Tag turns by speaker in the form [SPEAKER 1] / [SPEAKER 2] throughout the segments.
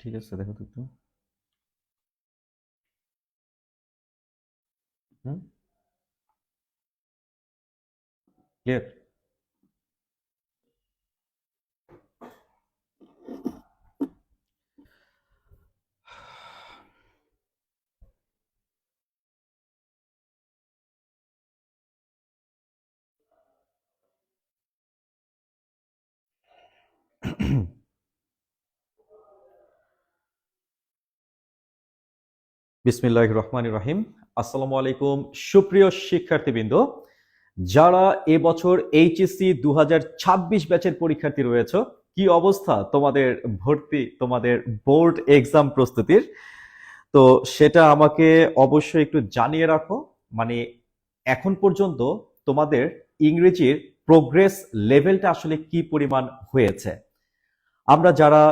[SPEAKER 1] ঠিক আছে, দেখো তো একটু। হুম, ক্লিয়ার। বিসমিল্লাহির রহমানির রহিম। আসসালামু আলাইকুম সুপ্রিয় শিক্ষার্থীবৃন্দ, যারা এবছর এইচএসসি 2026 ব্যাচের পরীক্ষার্থী রয়েছে, কি অবস্থা তোমাদের ভর্তি, তোমাদের বোর্ড এক্সাম প্রস্তুতির? তো সেটা আমাকে অবশ্যই একটু জানিয়ে রাখো। মানে এখন পর্যন্ত তোমাদের ইংরেজির প্রোগ্রেস লেভেলটা আসলে কি পরিমাণ হয়েছে। আমরা যারা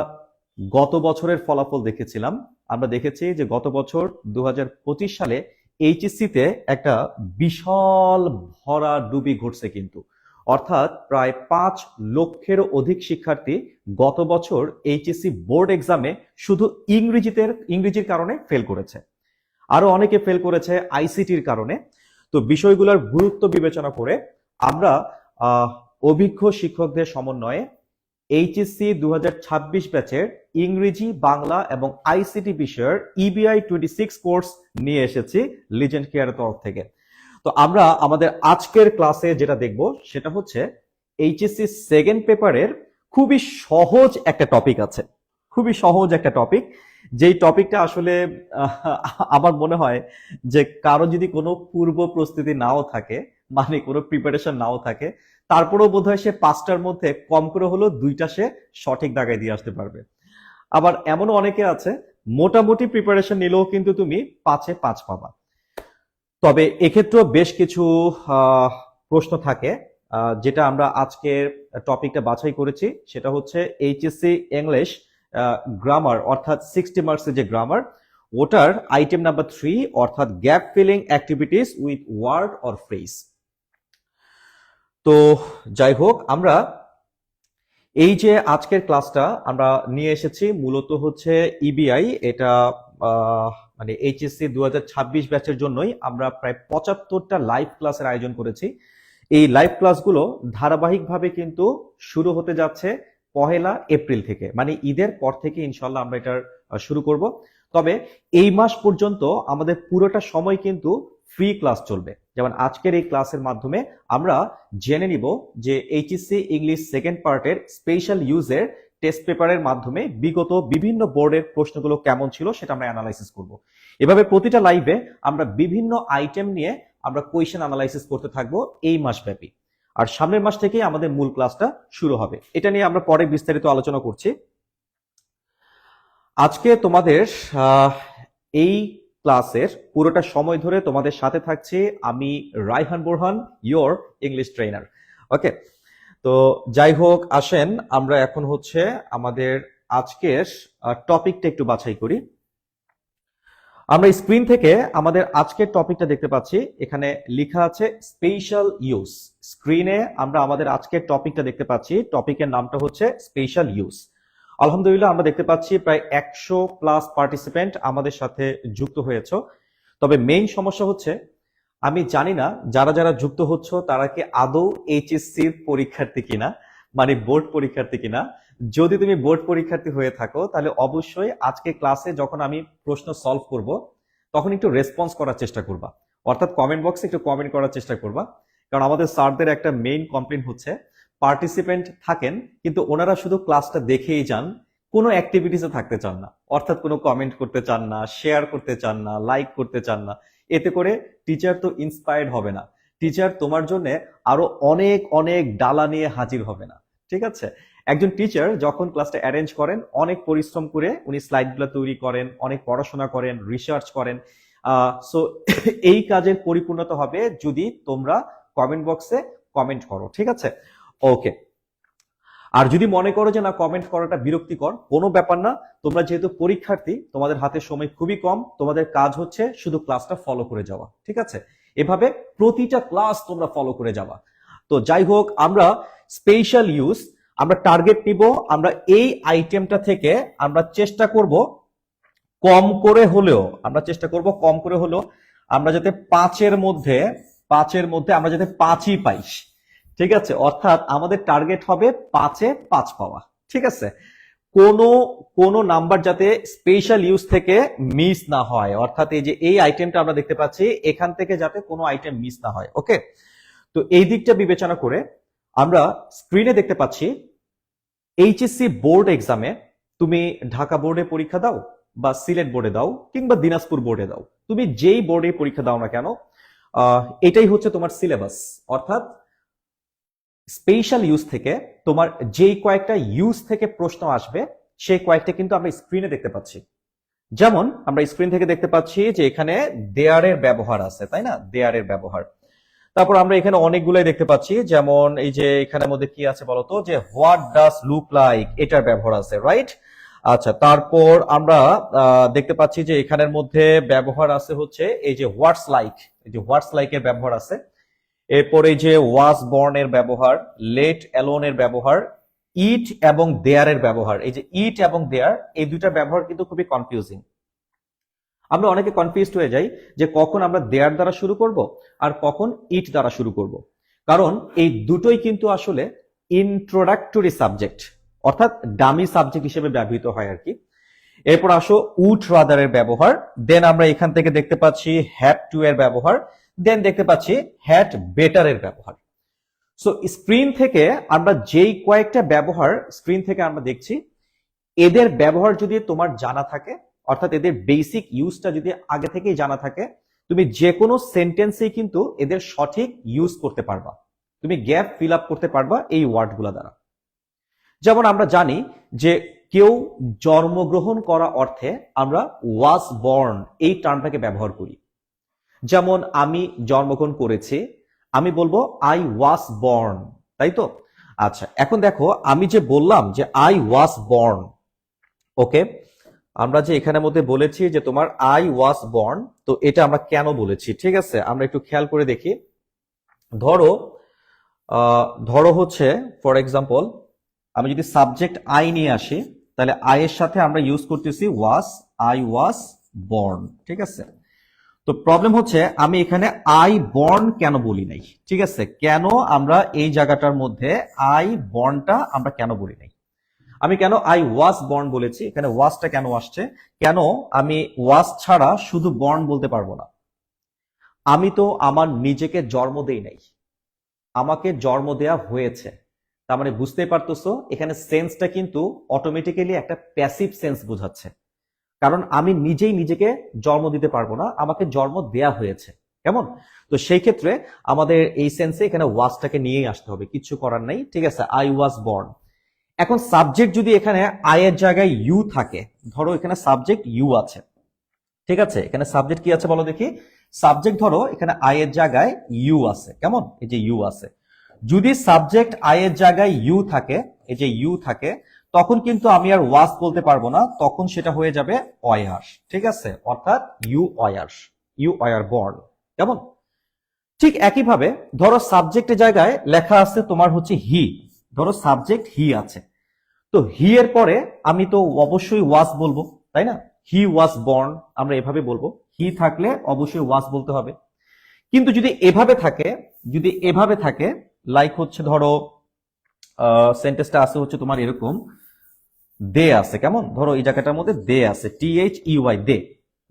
[SPEAKER 1] গত বছরের ফলাফল দেখেছিলাম, আমরা দেখেছি যে গত বছর 2025 সালে এইচএসসিতে একটা বিশাল ভরাডুবি ঘটছে কিন্তু। অর্থাৎ প্রায় 5 লক্ষেরও অধিক শিক্ষার্থী গত বছর এইচএসসি বোর্ড এক্সামে শুধু ইংরেজির কারণে ফেল করেছে। আরো অনেকে ফেল করেছে আইসিটির কারণে। তো বিষয়গুলোর গুরুত্ব বিবেচনা করে আমরা আহ, অভিজ্ঞ শিক্ষকদের সমন্বয়ে এইচএসসি 2026 ব্যাচের ইংরেজি, বাংলা এবং আইসিটি বিষয়ের ইবিআই 26 কোর্স নিয়ে এসেছি লিজেন্ড কেয়ারের তরফ থেকে। তো আমরা আমাদের আজকের ক্লাসে যেটা দেখব সেটা হচ্ছে এইচএসসি সেকেন্ড পেপারের খুবই সহজ একটা টপিক আছে। খুবই সহজ একটা টপিক, যেই টপিকটা আসলে আহ, আমার মনে হয় যে কারো যদি কোনো পূর্ব প্রস্তুতি নাও থাকে, মানে কোনো প্রিপারেশন নাও থাকে, তারপরেও বোধহয় সে 5টার মধ্যে কম করে হলেও 2টা সে সঠিক দাগায় দিয়ে আসতে পারবে। আবার এমনও অনেকে আছে মোটামুটি প্রিপারেশন নিলেও কিন্তু তুমি 5-এ 5 পাবা। তবে এক্ষেত্রেও বেশ কিছু আহ, প্রশ্ন থাকে, যেটা আমরা আজকের টপিকটা বাছাই করেছি। সেটা হচ্ছে এইচএসসি ইংলিশ গ্রামার, অর্থাৎ 60 মার্কসের যে গ্রামার, ওটার আইটেম নাম্বার 3, অর্থাৎ gap filling activities with word or phrase. তো যাই হোক, আমরা এই যে আজকের ক্লাসটা আমরা নিয়ে এসেছি মূলত হচ্ছে ইবিআই, এটা আহ, মানে এইচএসসি 2026 ব্যাচের জন্যই আমরা প্রায় 75টা লাইভ ক্লাসের আয়োজন করেছি। এই লাইভ ক্লাসগুলো ধারাবাহিকভাবে কিন্তু শুরু হতে যাচ্ছে 1 এপ্রিল থেকে, মানে ঈদের পর থেকে ইনশাল্লাহ আমরা এটার শুরু করব। তবে এই মাস পর্যন্ত আমাদের পুরোটা সময় কিন্তু ফ্রি ক্লাস চলবে। যেমন আজকের এই ক্লাসের মাধ্যমে আমরা জেনে নিব যে এইচএসসি ইংলিশ সেকেন্ড পার্টের স্পেশাল ইউজের টেস্ট পেপারের মাধ্যমে বিগত বিভিন্ন বোর্ডের প্রশ্নগুলো কেমন ছিল সেটা আমরা অ্যানালাইসিস করব। এভাবে প্রতিটা লাইভে আমরা বিভিন্ন আইটেম নিয়ে আমরা কোয়েশ্চেন অ্যানালাইসিস করতে থাকবো এই মাস ব্যাপী। আর সামনের মাস থেকেই আমাদের মূল ক্লাসটা শুরু হবে। এটা নিয়ে আমরা পরে বিস্তারিত আলোচনা করছি। আজকে তোমাদের এই ক্লাসের পুরোটা সময় ধরে তোমাদের সাথে থাকছি আমি, Raihan Borhan, your English trainer. Okay, তো যাই হোক, আসেন আমরা এখন হচ্ছে আমাদের আজকের টপিকটা একটু বাছাই করি। আমরা স্ক্রিন থেকে আমাদের আজকের টপিকটা দেখতে পাচ্ছি, এখানে লেখা আছে স্পেশাল ইউজ। স্ক্রিনে আমরা আমাদের আজকের টপিকটা দেখতে পাচ্ছি, টপিকের নামটা হচ্ছে স্পেশাল ইউজ। আলহামদুলিল্লাহ আমরা দেখতে পাচ্ছি প্রায় 100+ পার্টিসিপেন্ট আমাদের সাথে যুক্ত হয়েছে। তবে মেইন সমস্যা হচ্ছে আমি জানি না যারা যারা যুক্ত হচ্ছ তারা কি আদৌ এইচএসসি পরীক্ষার্থী কিনা, মানে বোর্ড পরীক্ষার্থী কিনা। যদি তুমি বোর্ড পরীক্ষার্থী হয়ে থাকো তাহলে অবশ্যই আজকে ক্লাসে যখন আমি প্রশ্ন সলভ করব তখন একটু রেসপন্স করার চেষ্টা করবা, অর্থাৎ কমেন্ট বক্সে একটু কমেন্ট করার চেষ্টা করবা। কারণ আমাদের স্যারদের একটা মেইন কমপ্লেন হচ্ছে পার্টিসিপেন্ট থাকেন কিন্তু ওনারা শুধু ক্লাসটা দেখেই যান, কোনো অ্যাক্টিভিটিসে থাকতে চান না, অর্থাৎ কোনো কমেন্ট করতে চান না, শেয়ার করতে চান না, লাইক করতে চান না। এতে করে টিচার তো ইন্সপায়ার্ড হবে না, টিচার তোমার জন্য আরো অনেক অনেক ডালা নিয়ে হাজির হবে না। ঠিক আছে, একজন টিচার যখন ক্লাসটা অ্যারেঞ্জ করেন অনেক পরিশ্রম করে উনি স্লাইডগুলো তৈরি করেন, অনেক পড়াশোনা করেন, রিসার্চ করেন। সো এই কাজের পরিপূর্ণতা হবে যদি তোমরা কমেন্ট বক্সে কমেন্ট করো, ঠিক আছে? ওকে। আর যদি মনে করো যে না কমেন্ট করাটা বিরক্তিকর, কোনো ব্যাপার না। তোমরা যেহেতু পরীক্ষার্থী, তোমাদের হাতে সময় খুবই কম, তোমাদের কাজ হচ্ছে শুধু ক্লাসটা ফলো করে যাওয়া, ঠিক আছে? এভাবে প্রতিটা ক্লাস তোমরা ফলো করে যাওয়া। তো যাই হোক, আমরা স্পেশাল ইউজ আমরা টার্গেট নিব, আমরা এই আইটেমটা থেকে আমরা চেষ্টা করব কম করে হলেও আমরা যাতে পাঁচের মধ্যে আমরা যাতে 5ই পাই, ঠিক আছে? অর্থাৎ আমাদের টার্গেট হবে 5-এ 5 পাওয়া, ঠিক আছে? কোন নাম্বার যাতে স্পেশাল ইউজ থেকে মিস না হয়, অর্থাৎ এই যে এই আইটেমটা আমরা দেখতে পাচ্ছি এখান থেকে যাতে কোনো আইটেম মিস না হয়। ওকে, তো এই দিকটা বিবেচনা করে আমরা স্ক্রিনে দেখতে পাচ্ছি এইচএসসি বোর্ড এক্সামে তুমি ঢাকা বোর্ডে পরীক্ষা দাও বা সিলেট বোর্ডে দাও কিংবা দিনাজপুর বোর্ডে দাও, তুমি যেই বোর্ডে পরীক্ষা দাও না কেন, এটাই হচ্ছে তোমার সিলেবাস। অর্থাৎ স্পেশাল ইউজ থেকে তোমার যেই কয়েকটা ইউজ থেকে প্রশ্ন আসবে সেই কয়েকটা কিন্তু আমরা স্ক্রিনে দেখতে পাচ্ছি। যেমন আমরা স্ক্রিন থেকে দেখতে পাচ্ছি যে এখানে দেয়ারের ব্যবহার আছে, তাই না? দেয়ারের ব্যবহার। তারপর আমরা এখানে অনেকগুলোই দেখতে পাচ্ছি, যেমন এই যে এখানের মধ্যে কি আছে বলতো, যে হোয়াট ডাজ লুক লাইক, এটার ব্যবহার আছে, রাইট? আচ্ছা, তারপর আমরা দেখতে পাচ্ছি যে এখানের মধ্যে ব্যবহার আছে হচ্ছে এই যে হোয়াটস লাইক, এই যে হোয়াটস লাইক এর ব্যবহার আছে। এরপরে যে ওয়াজ বর্ন এর ব্যবহার, লেট অ্যালোন এর ব্যবহার, ইট এবং দেয়ারের ব্যবহার। এই যে ইট এবং দেয়ার, এই দুইটার ব্যবহার কিন্তু খুবই কনফিউজিং। আমরা অনেকে কনফিউজড হয়ে যাই যে কখন আমরা দেয়ার দ্বারা শুরু করব আর কখন ইট দ্বারা শুরু করব, কারণ এই দুটোই কিন্তু আসলে ইন্ট্রোডাক্টরি সাবজেক্ট, অর্থাৎ ডামি সাবজেক্ট হিসেবে ব্যবহৃত হয় আর কি। এরপর আসো উড রাদারের ব্যবহার, দেন আমরা এখান থেকে দেখতে পাচ্ছি হ্যাভ টু এর ব্যবহার, দেন দেখতে পাচ্ছি হ্যাড বেটারের ব্যবহার। সো স্ক্রিন থেকে আমরা যেই কয়েকটা ব্যবহার স্ক্রিন থেকে আমরা দেখছি, এদের ব্যবহার যদি তোমার জানা থাকে, অর্থাৎ এদের বেসিক ইউজটা যদি আগে থেকেই জানা থাকে, তুমি যে কোনো সেন্টেন্সেই কিন্তু এদের সঠিক ইউজ করতে পারবা, তুমি গ্যাপ ফিল আপ করতে পারবা এই ওয়ার্ডগুলো দ্বারা। যেমন আমরা জানি যে কেউ জন্মগ্রহণ করা অর্থে আমরা ওয়াজ বর্ন এই টার্মটাকে ব্যবহার করি। যেমন আমি জন্মগ্রহণ করেছি, আমি বলবো আই ওয়াজ বর্ন, তাই তো? আচ্ছা, এখন দেখো আমি যে বললাম যে আই ওয়াজ বর্ন, ওকে, আমরা যে এখানের মধ্যে বলেছি যে তোমার আই ওয়াজ বর্ন, তো এটা আমরা কেন বলেছি, ঠিক আছে? আমরা একটু খেয়াল করে দেখি। ধরো হচ্ছে ফর এক্সাম্পল আমি যদি সাবজেক্ট আই নিয়ে আসি, তাহলে আই এর সাথে আমরা ইউজ করতেছি ওয়াজ, আই ওয়াজ বর্ন, ঠিক আছে? তো প্রবলেম হচ্ছে আমি এখানে আই বর্ন কেন বলি নাই, ঠিক আছে? কেন আমরা এই জায়গাটার মধ্যে আই বর্নটা আমরা কেন বলি নাই? আমি কেন আই ওয়াজ বর্ন বলেছি, এখানে ওয়াজটা কেন আসছে? কেন আমি ওয়াজ ছাড়া শুধু বর্ন বলতে পারবো না? আমি তো আমার নিজেকে জন্ম দেই নাই, আমাকে জন্ম দেয়া হয়েছে। তার মানে বুঝতেই পারতেছো এখানে সেন্সটা কিন্তু অটোমেটিক্যালি একটা প্যাসিভ সেন্স বোঝাচ্ছে, কারণ আমি নিজেই নিজেকে জন্ম দিতে পারবো না, আমাকে জন্ম দেয়া হয়েছে, কেমন? তো সেই ক্ষেত্রে আমাদের এই সেন্সে এখানে ওয়াজটাকে নিয়েই আসতে হবে, কিছু করার নাই, ঠিক আছে? I was born. এখন সাবজেক্ট যদি এখানে আই এর জায়গায় ইউ থাকে, ধরো এখানে সাবজেক্ট ইউ আছে, ঠিক আছে? এখানে সাবজেক্ট কি আছে বলো দেখি। সাবজেক্ট ধরো এখানে আই এর জায়গায় ইউ আছে, কেমন? এই যে ইউ আছে। যদি সাবজেক্ট আই এর জায়গায় ইউ থাকে, এই যে ইউ থাকে, তখন কিন্তু আমি আর ওয়াজ বলতে পারবো না, তখন সেটা হয়ে যাবে ওয়ার, ঠিক আছে? অর্থাৎ ইউ ওয়ার বর্ন, কেমন? ঠিক একইভাবে ধরো সাবজেক্টের জায়গায় লেখা আছে তোমার হচ্ছে হি, ধরো সাবজেক্ট হি আছে, তো হি এর পরে আমি তো অবশ্যই ওয়াজ বলবো, তাই না? হি ওয়াজ বর্ন আমরা এভাবে বলবো, হি থাকলে অবশ্যই ওয়াজ বলতে হবে। কিন্তু যদি এভাবে থাকে লাইক হচ্ছে ধরো সেন্টেন্সটা আছে হচ্ছে তোমার এরকম, দে আছে, কেমন? ধরো এই জায়গাটার মধ্যে দে আছে, THEY,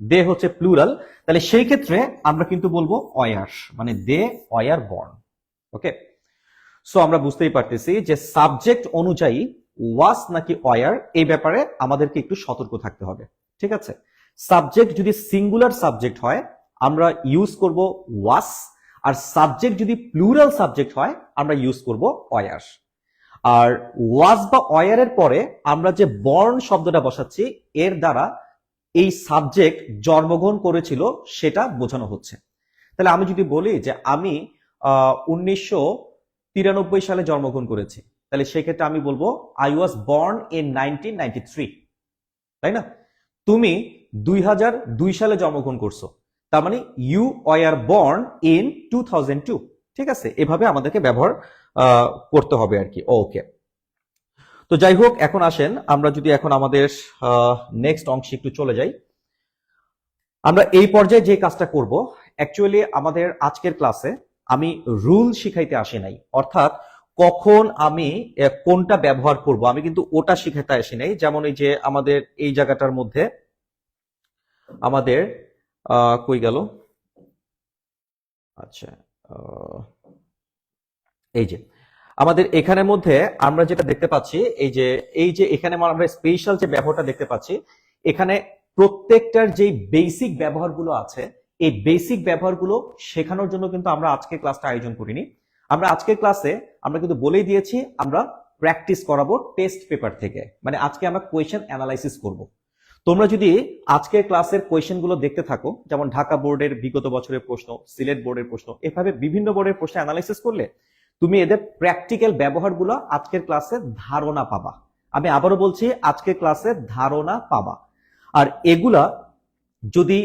[SPEAKER 1] দে হচ্ছে প্লুরাল, তাহলে সেই ক্ষেত্রে আমরা কিন্তু বলবো ওয়ার, মানে they were born, okay? So আমরা বুঝতেই পারতেছি যে সাবজেক্ট অনুযায়ী ওয়াজ নাকি ওয়ার এই ব্যাপারে আমাদেরকে একটু সতর্ক থাকতে হবে, ঠিক আছে? সাবজেক্ট যদি সিঙ্গুলার সাবজেক্ট হয় আমরা ইউজ করব ওয়াজ, আর সাবজেক্ট যদি প্লুরাল সাবজেক্ট হয় আমরা ইউজ করব ওয়ার। আর ওয়াজ বা ওয়ার এর পরে আমরা যে বর্ন শব্দটা বসাচ্ছি এর দ্বারা এই সাবজেক্ট জন্মগ্রহণ করেছিল সেটা বোঝানো হচ্ছে। তাহলে আমি যদি বলি যে আমি 1993 সালে জন্মগ্রহণ করেছি, তাহলে সেক্ষেত্রে আমি বলবো আই ওয়াজ বর্ন ইন 1993, তাই না? তুমি 2002 সালে জন্মগ্রহণ করছো, তার মানে ইউ ওয়ার বর্ন ইন 2002। ঠিক আছে, এভাবে আমাদেরকে ব্যবহার করতে হবে আর কি। ওকে, তো যাই হোক, এখন আসেন আমরা যদি এখন আমাদের নেক্সট অংশে একটু চলে যাই। আমরা এই পর্যায়ে যে কাজটা করব, অ্যাকচুয়ালি আমাদের আজকের ক্লাসে আমি রুল শিখাইতে আসি নাই, অর্থাৎ কখন আমি কোনটা ব্যবহার করব আমি কিন্তু ওটা শিখাইতে আসি নাই। যেমন এই যে আমাদের এই জায়গাটার মধ্যে আমাদের কই গেল, আচ্ছা এই যে আমাদের এখানের মধ্যে আমরা যেটা দেখতে পাচ্ছি, এই যে এখানে আমরা স্পেশাল যে ব্যবহারটা দেখতে পাচ্ছি, এখানে প্রত্যেকটার যে বেসিক ব্যবহারগুলো আছে এই বেসিক ব্যবহারগুলো শেখানোর জন্য কিন্তু আমরা আজকে ক্লাসটা আয়োজন করিনি। আমরা আজকের ক্লাসে আমরা কিন্তু বলেই দিয়েছি আমরা প্র্যাকটিস করাবো টেস্ট পেপার থেকে, মানে আজকে আমরা কোয়েশ্চেন অ্যানালাইসিস করব। তোমরা যদি আজকের ক্লাসের কোয়েশ্চেনগুলো দেখতে থাকো, যেমন ঢাকা বোর্ডের বিগত বছরের প্রশ্ন, সিলেট বোর্ডের প্রশ্ন, এভাবে বিভিন্ন বোর্ডের প্রশ্ন অ্যানালাইসিস করলে তুমি এদের প্র্যাকটিক্যাল ব্যবহারগুলো আজকের ক্লাসে ধারণা পাবা। আমি আবারও বলছি, আজকের ক্লাসে ধারণা পাবা। আর এগুলা যদি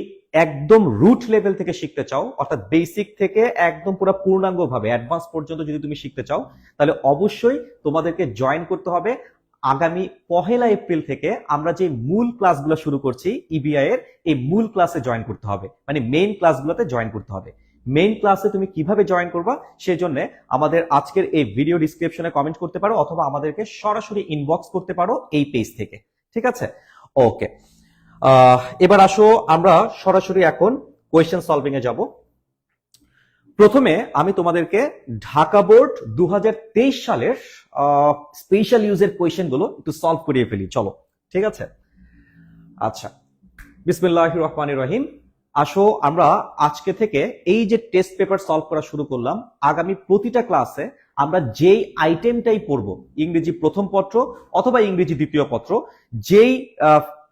[SPEAKER 1] একদম রুট লেভেল থেকে শিখতে চাও, অর্থাৎ বেসিক থেকে একদম পুরো পূর্ণাঙ্গ ভাবে অ্যাডভান্স পর্যন্ত যদি তুমি শিখতে চাও, তাহলে অবশ্যই তোমাদেরকে জয়েন করতে হবে। আগামী 1 এপ্রিল থেকে আমরা যে মূল ক্লাসগুলো শুরু করছি ইবিআই এর, এই মূল ক্লাসে জয়েন করতে হবে, মানে মেইন ক্লাসগুলোতে জয়েন করতে হবে। মেইন ক্লাসে তুমি কিভাবে জয়েন করবা সেজন্য আমাদের আজকের এই ভিডিও ডিসক্রিপশনে কমেন্ট করতে পারো, অথবা আমাদেরকে সরাসরি ইনবক্স করতে পারো এই পেজ থেকে। ঠিক আছে, ওকে। এবার আসো আমরা সরাসরি এখন কোয়েশ্চেন সলভিং এ যাব। প্রথমে আমি তোমাদেরকে ঢাকা বোর্ড 2023 সালের স্পেশাল ইউজের কোয়েশ্চেন গুলো একটু সলভ করিয়ে ফেলি, চলো। ঠিক আছে, আচ্ছা, বিসমিল্লাহির রহমানির রহিম। আসো আমরা আজকে থেকে এই যে টেস্ট পেপার সলভ করা শুরু করলাম, আগামী প্রতিটা ক্লাসে আমরা যেই আইটেমটাই পড়বো, ইংরেজি প্রথম পত্র অথবা ইংরেজি দ্বিতীয় পত্র, যেই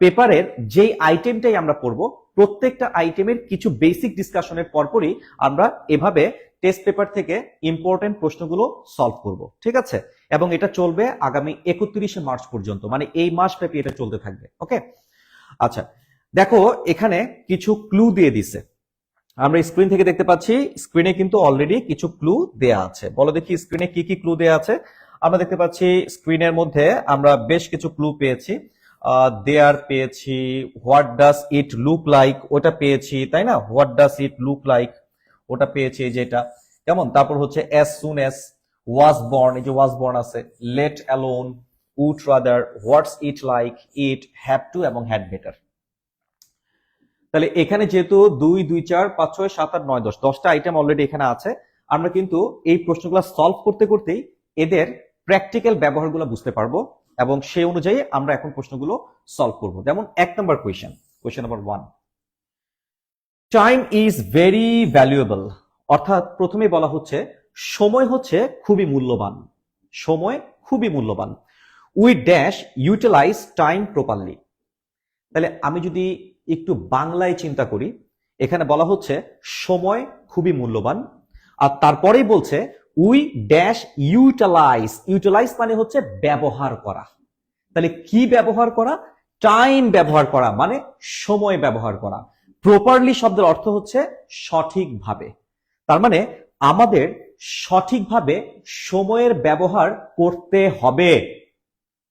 [SPEAKER 1] পেপারের যেই আইটেমটাই আমরা পড়বো, প্রত্যেকটা আইটেমের কিছু বেসিক ডিসকাশনের পরপরই আমরা এভাবে টেস্ট পেপার থেকে ইম্পর্টেন্ট প্রশ্নগুলো সলভ করব। ঠিক আছে, এবং এটা চলবে আগামী 31শে মার্চ পর্যন্ত, মানে এই মাস ব্যাপী এটা চলতে থাকবে। ওকে, আচ্ছা দেখো এখানে কিছু ক্লু দিয়ে দিছে, আমরা স্ক্রিন থেকে দেখতে পাচ্ছি। স্ক্রিনে কিন্তু অলরেডি কিছু ক্লু দেয়া আছে। বলো দেখি স্ক্রিনে কি কি ক্লু দেয়া আছে। আমরা দেখতে পাচ্ছি স্ক্রিনের মধ্যে আমরা বেশ কিছু ক্লু পেয়েছি। দেয়ার পেয়েছি, what does it look like ওটা পেয়েছি, তাই না? What does it look like ওটা পেয়েছি, যেটা কেমন। তারপর হচ্ছে as soon as, was born, এই যে ওয়াজ বর্ন আছে, let alone, would rather, what's it like, it, have to এবং হ্যাড বেটার। তাহলে এখানে যেহেতু 2, 2, 4, 5, 6, 7, 8, 9, 10 10টা আইটেম অলরেডি এখানে আছে, আমরা কিন্তু এই প্রশ্নগুলো সলভ করতে করতেই এদের প্র্যাকটিক্যাল ব্যবহারগুলো বুঝতে পারবো, এবং সেই অনুযায়ী আমরা এখন প্রশ্নগুলো সলভ করব। যেমন 1 নম্বর question, question number 1, time is very valuable, অর্থাৎ প্রথমে বলা হচ্ছে সময় হচ্ছে খুবই মূল্যবান, সময় খুবই মূল্যবান। We dash utilize time properly. তাহলে আমি যদি একটু বাংলায় চিন্তা করি, এখানে বলা হচ্ছে সময় খুবই মূল্যবান, আর তারপরেই বলছে উই ড্যাশ ইউটিলাইজ, ইউটিলাইজ মানে হচ্ছে ব্যবহার করা। তাহলে কি ব্যবহার করা? টাইম ব্যবহার করা, মানে সময় ব্যবহার করা। প্রপারলি শব্দের অর্থ হচ্ছে সঠিকভাবে। তার মানে আমাদের সঠিকভাবে সময়ের ব্যবহার করতে হবে,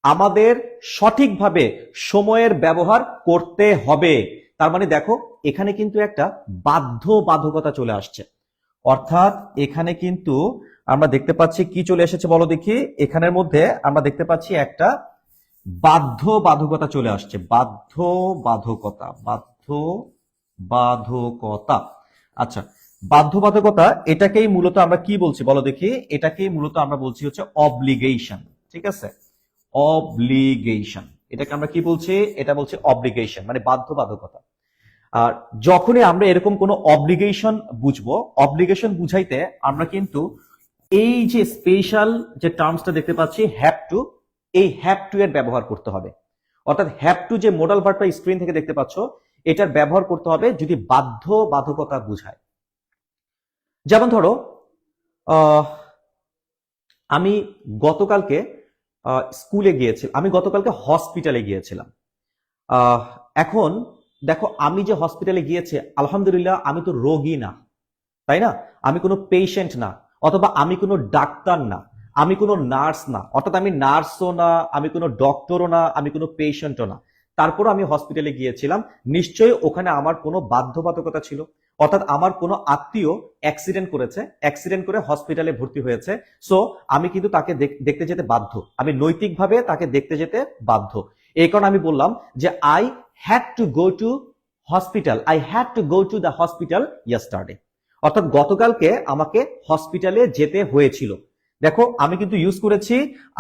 [SPEAKER 1] আমাদের সঠিকভাবে সময়ের ব্যবহার করতে হবে। তার মানে দেখো এখানে কিন্তু একটা বাধ্যবাধকতা চলে আসছে, অর্থাৎ এখানে কিন্তু আমরা দেখতে পাচ্ছি কি চলে এসেছে বলো দেখি। এখানের মধ্যে আমরা দেখতে পাচ্ছি একটা বাধ্যবাধকতা চলে আসছে, বাধ্যবাধকতা, বাধ্যবাধকতা। আচ্ছা, বাধ্যবাধকতা এটাকেই মূলত আমরা কি বলছি বলো দেখি, এটাকেই মূলত আমরা বলছি হচ্ছে অব্লিগেশন। ঠিক আছে, অব্লিগেশন, এটাকে আমরা কি বলছি? এটা বলছি অব্লিগেশন, মানে বাধ্যবাধকতা। আর যখনই আমরা এরকম কোনো অব্লিগেশন বুঝবো, অব্লিগেশন বুঝাইতে আমরা কিন্তু এই যে স্পেশাল যে টার্মসটা দেখতে পাচ্ছি হ্যাভ টু, এই হ্যাভ টু এর ব্যবহার করতে হবে। অর্থাৎ হ্যাভ টু যে মোডাল ভার্বটা স্ক্রিন থেকে দেখতে পাচ্ছ, এটার ব্যবহার করতে হবে যদি বাধ্য বাধকতা বোঝায়। যেমন ধরো আমি গতকালকে স্কুলে গিয়েছিলাম, আমি গতকালকে হসপিটালে গিয়েছিলাম। এখন দেখো, আমি যে হসপিটালে গিয়েছি, আলহামদুলিল্লাহ আমি তো রোগী না, তাই না? আমি কোনো পেশেন্ট না, অথবা আমি কোনো ডাক্তার না, আমি কোনো নার্স না, অর্থাৎ আমি নার্সও না, আমি কোনো ডক্টরও না, আমি কোনো পেশেন্টও না। তারপর আমি হসপিটালে গিয়েছিলাম, নিশ্চয়ই ওখানে আমার কোনো বাধ্যবাধকতা ছিল। অর্থাৎ আমার কোনো আত্মীয় অ্যাক্সিডেন্ট করেছে, অ্যাক্সিডেন্ট করে হসপিটালে ভর্তি হয়েছে, সো আমি কিন্তু তাকে দেখতে যেতে বাধ্য, আমি নৈতিকভাবে তাকে দেখতে যেতে বাধ্য। এই কারণে আমি বললাম যে I had to go to hospital, I had to go to the hospital yesterday. অর্থাৎ গতকালকে আমাকে হসপিটালে যেতে হয়েছিল। দেখো আমি কিন্তু ইউজ করেছি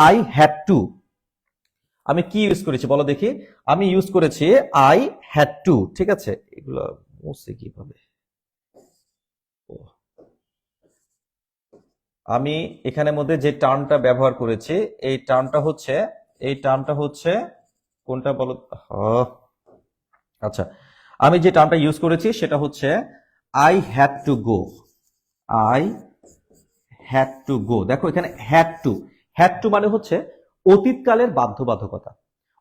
[SPEAKER 1] আই হ্যাড টু। আমি কি ইউজ করেছি বলো দেখি? আমি ইউজ করেছি আই হ্যাড টু, ঠিক আছে? এগুলো মুছে কিভাবে? আমি এখানে মধ্যে যে টার্মটা ব্যবহার করেছি, এই টার্মটা হচ্ছে কোনটা বলো? আচ্ছা, আমি যে টার্মটা ইউজ করেছি সেটা হচ্ছে I had to go, I had to go. দেখো এখানে হ্যাড টু মানে হচ্ছে অতীতকালের বাধ্যবাধকতা,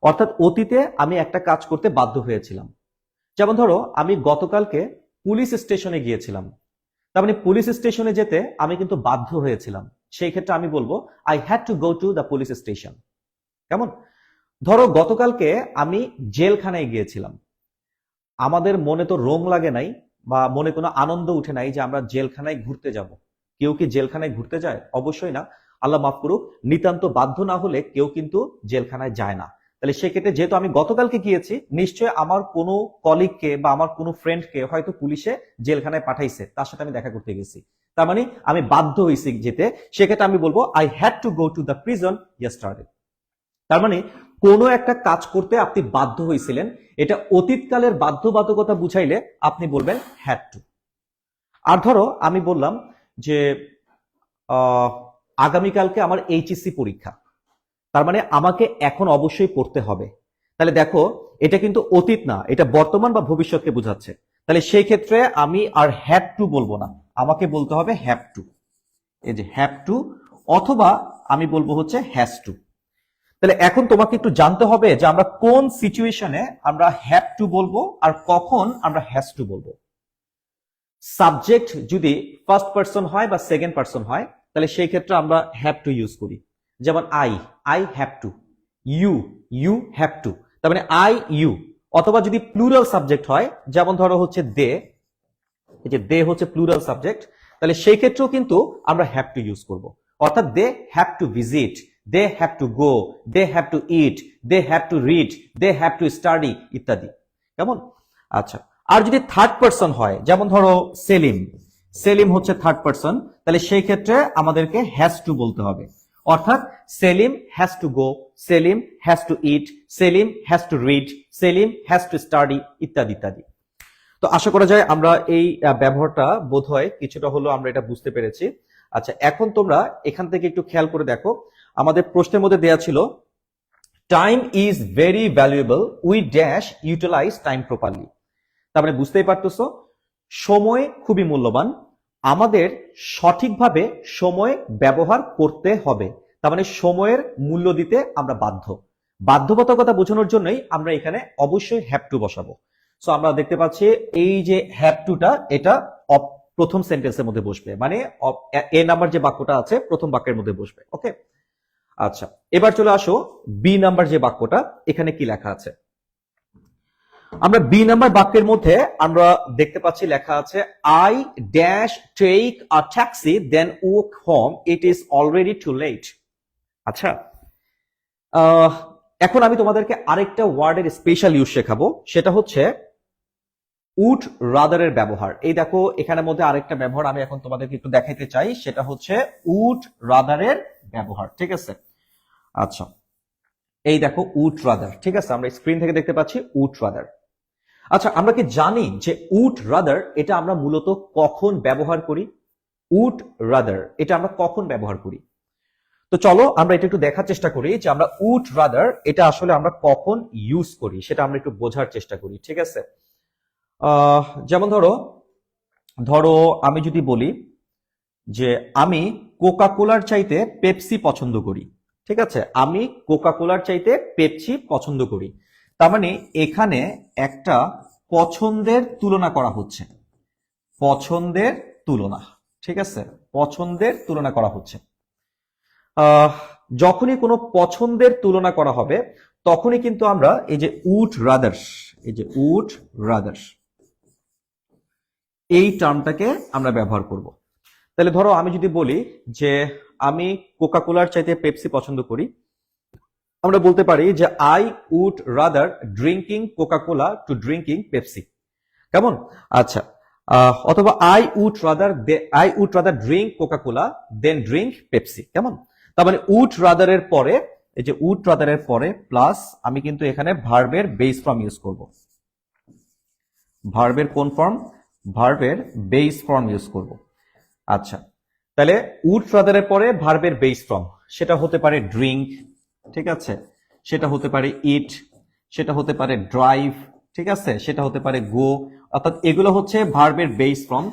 [SPEAKER 1] অর্থাৎ অতীতে আমি একটা কাজ করতে বাধ্য হয়েছিলাম। যেমন ধরো আমি গতকালকে পুলিশ স্টেশনে গিয়েছিলাম, তার মানে পুলিশ স্টেশনে যেতে আমি কিন্তু বাধ্য হয়েছিলাম, সেই ক্ষেত্রে আমি বলবো I had to go to the police station. কেমন? ধরো গতকালকে আমি জেলখানায় গিয়েছিলাম, আমাদের মনে তো রোং লাগে নাই বা মনে কোনো আনন্দ উঠে নাই যে আমরা জেলখানায় ঘুরতে যাব। কেউ কি জেলখানায় ঘুরতে যায়? অবশ্যই না। আল্লাহ মাফ করুক, নিতান্ত বাধ্য না হলে কেউ কিন্তু জেলখানায় যায় না। তাহলে সেক্ষেত্রে যেহেতু আমি গতকালকে গিয়েছি, নিশ্চয় আমার কোনো কলিগকে বা আমার কোনো ফ্রেন্ডকে হয়তো পুলিশে জেলখানায় পাঠাইছে, তার সাথে আমি দেখা করতে গেছি, তার মানে আমি বাধ্য হয়েছি যেতে। সেক্ষেত্রে আমি বলবো I had to go to the prison yesterday. তার মানে কোনো একটা কাজ করতে আপনি বাধ্য হয়েছিলেন, এটা অতীতকালের বাধ্যবাধকতা বুঝাইলে আপনি বলবেন হ্যাড টু। আর ধরো আমি বললাম যে আগামীকালকে আমার এইচএসসি পরীক্ষা, তার মানে আমাকে এখন অবশ্যই পড়তে হবে। তাহলে দেখো এটা কিন্তু অতীত না, এটা বর্তমান বা ভবিষ্যৎকে বোঝাচ্ছে। তাহলে সেই ক্ষেত্রে আমি আর হ্যাড টু বলবো না, আমাকে বলতে হবে হ্যাভ টু। এই যে হ্যাভ টু, অথবা আমি বলবো হচ্ছে হ্যাজ টু। তাহলে এখন তোমাকে একটু জানতে হবে যে আমরা কোন সিচুয়েশনে আমরা হ্যাভ টু বলবো আর কখন আমরা হ্যাজ টু বলবো। সাবজেক্ট যদি ফার্স্ট পারসন হয় বা সেকেন্ড পারসন হয়, তাহলে সেই ক্ষেত্রে আমরা হ্যাভ টু ইউজ করি। যেমন I have to, you have to, তার মানে আই ইউ। অথবা যদি প্লুরাল সাবজেক্ট হয়, যেমন ধরো হচ্ছে দে, এই যে দে হচ্ছে প্লুরাল সাবজেক্ট, তাহলে সেই ক্ষেত্রেও কিন্তু আমরা হ্যাভ টু ইউজ করব। অর্থাৎ they have to visit, they have to go, they have to eat, they have to read, they have to study ইত্যাদি। কেমন? আচ্ছা, আর যদি থার্ড পারসন হয়, যেমন ধরো সেলিম হচ্ছে থার্ড পারসন, তাহলে সেই ক্ষেত্রে আমাদেরকে হ্যাজ টু বলতে হবে। অর্থাৎ Selim has to go, Selim has to eat, Selim has to read, Selim has to study ইত্যাদি ইত্যাদি। তো আশা করা যায় আমরা এই ব্যবহারটা বোধহয় কিছুটা হলেও আমরা এটা বুঝতে পেরেছি। আচ্ছা, এখন তোমরা এখান থেকে একটু খেয়াল করে দেখো, আমাদের প্রশ্নের মধ্যে দেয়া ছিল time is very valuable, we dash utilize time properly. তার মানে বুঝতেই পারতেছো, সময় খুবই মূল্যবান, আমাদের সঠিকভাবে সময় ব্যবহার করতে হবে। তার মানে সময়ের মূল্য দিতে আমরা বাধ্য। বাধ্যবাধকতা বোঝানোর জন্যই আমরা এখানে অবশ্যই হ্যাভ টু বসাবো। সো আমরা দেখতে পাচ্ছি এই যে হ্যাভ টুটা, এটা প্রথম সেন্টেন্সের মধ্যে বসবে, মানে এ নাম্বার যে বাক্যটা আছে প্রথম বাক্যের মধ্যে বসবে। ওকে, আচ্ছা, এবার চলে আসো বি নাম্বার যে বাক্যটা, এখানে কি লেখা আছে। আমরা বি নাম্বার বাক্যের মধ্যে আমরা দেখতে পাচ্ছি লেখা আছে I dash take a taxi then walk home, it is already too late. আচ্ছা, এখন আমি তোমাদেরকে আরেকটা ওয়ার্ডের স্পেশাল ইউজ শেখাবো, সেটা হচ্ছে উড রাদারের ব্যবহার। এই দেখো এখানের মধ্যে আরেকটা ব্যবহার আমি এখন তোমাদেরকে একটু দেখাইতে চাই, সেটা হচ্ছে উড রাদারের ব্যবহার। ঠিক আছে? আচ্ছা, এই দেখো উড রাদার, ঠিক আছে? আমরা স্ক্রিন থেকে দেখতে পাচ্ছি উড রাদার। আচ্ছা, আমরা কি জানি যে উড রাদার এটা আমরা মূলত কখন ব্যবহার করি? উড রাদার এটা আমরা কখন ব্যবহার করি? তো চলো আমরা এটা একটু দেখার চেষ্টা করি যে আমরা উড রাদার এটা আসলে আমরা কখন ইউজ করি, সেটা আমরা একটু বোঝার চেষ্টা করি। ঠিক আছে, যেমন ধরো ধরো আমি যদি বলি যে আমি কোকা কোলার চাইতে পেপসি পছন্দ করি। ঠিক আছে, আমি কোকা কোলার চাইতে পেপসি পছন্দ করি। তার মানে এখানে একটা পছন্দের তুলনা করা হচ্ছে, পছন্দের তুলনা। ঠিক আছে, পছন্দের তুলনা করা হচ্ছে। যখনই কোনো পছন্দের তুলনা করা হবে তখনই কিন্তু আমরা এই যে উড রাদার্স, এই যে উড রাদার্স এই টার্মটাকে আমরা ব্যবহার করব। তাহলে ধরো আমি যদি বলি যে আমি কোকা কোলার চাইতে পেপসি পছন্দ করি, আমরা বলতে পারি যে I would rather drinking Coca Cola to drinking Pepsi. কেমন? আচ্ছা, অথবা I would rather drink Coca Cola then drink Pepsi. কেমন? তার মানে উড রাদারের পরে, এই যে উড রাদারের পরে প্লাস আমি কিন্তু এখানে ভার্বের বেস ফর্ম ইউজ করব। ভার্বের কোন ফর্ম? ভার্বের বেস ফর্ম ইউজ করব। আচ্ছা, তাহলে উড রাদারের পরে ভার্বের বেস ফর্ম, সেটা হতে পারে ড্রিঙ্ক। ঠিক আছে, সেটা হতে পারে ইট, সেটা হতে পারে ড্রাইভ। ঠিক আছে, সেটা হতে পারে গো। অর্থাৎ এগুলো হচ্ছে ভার্বের বেস ফর্ম।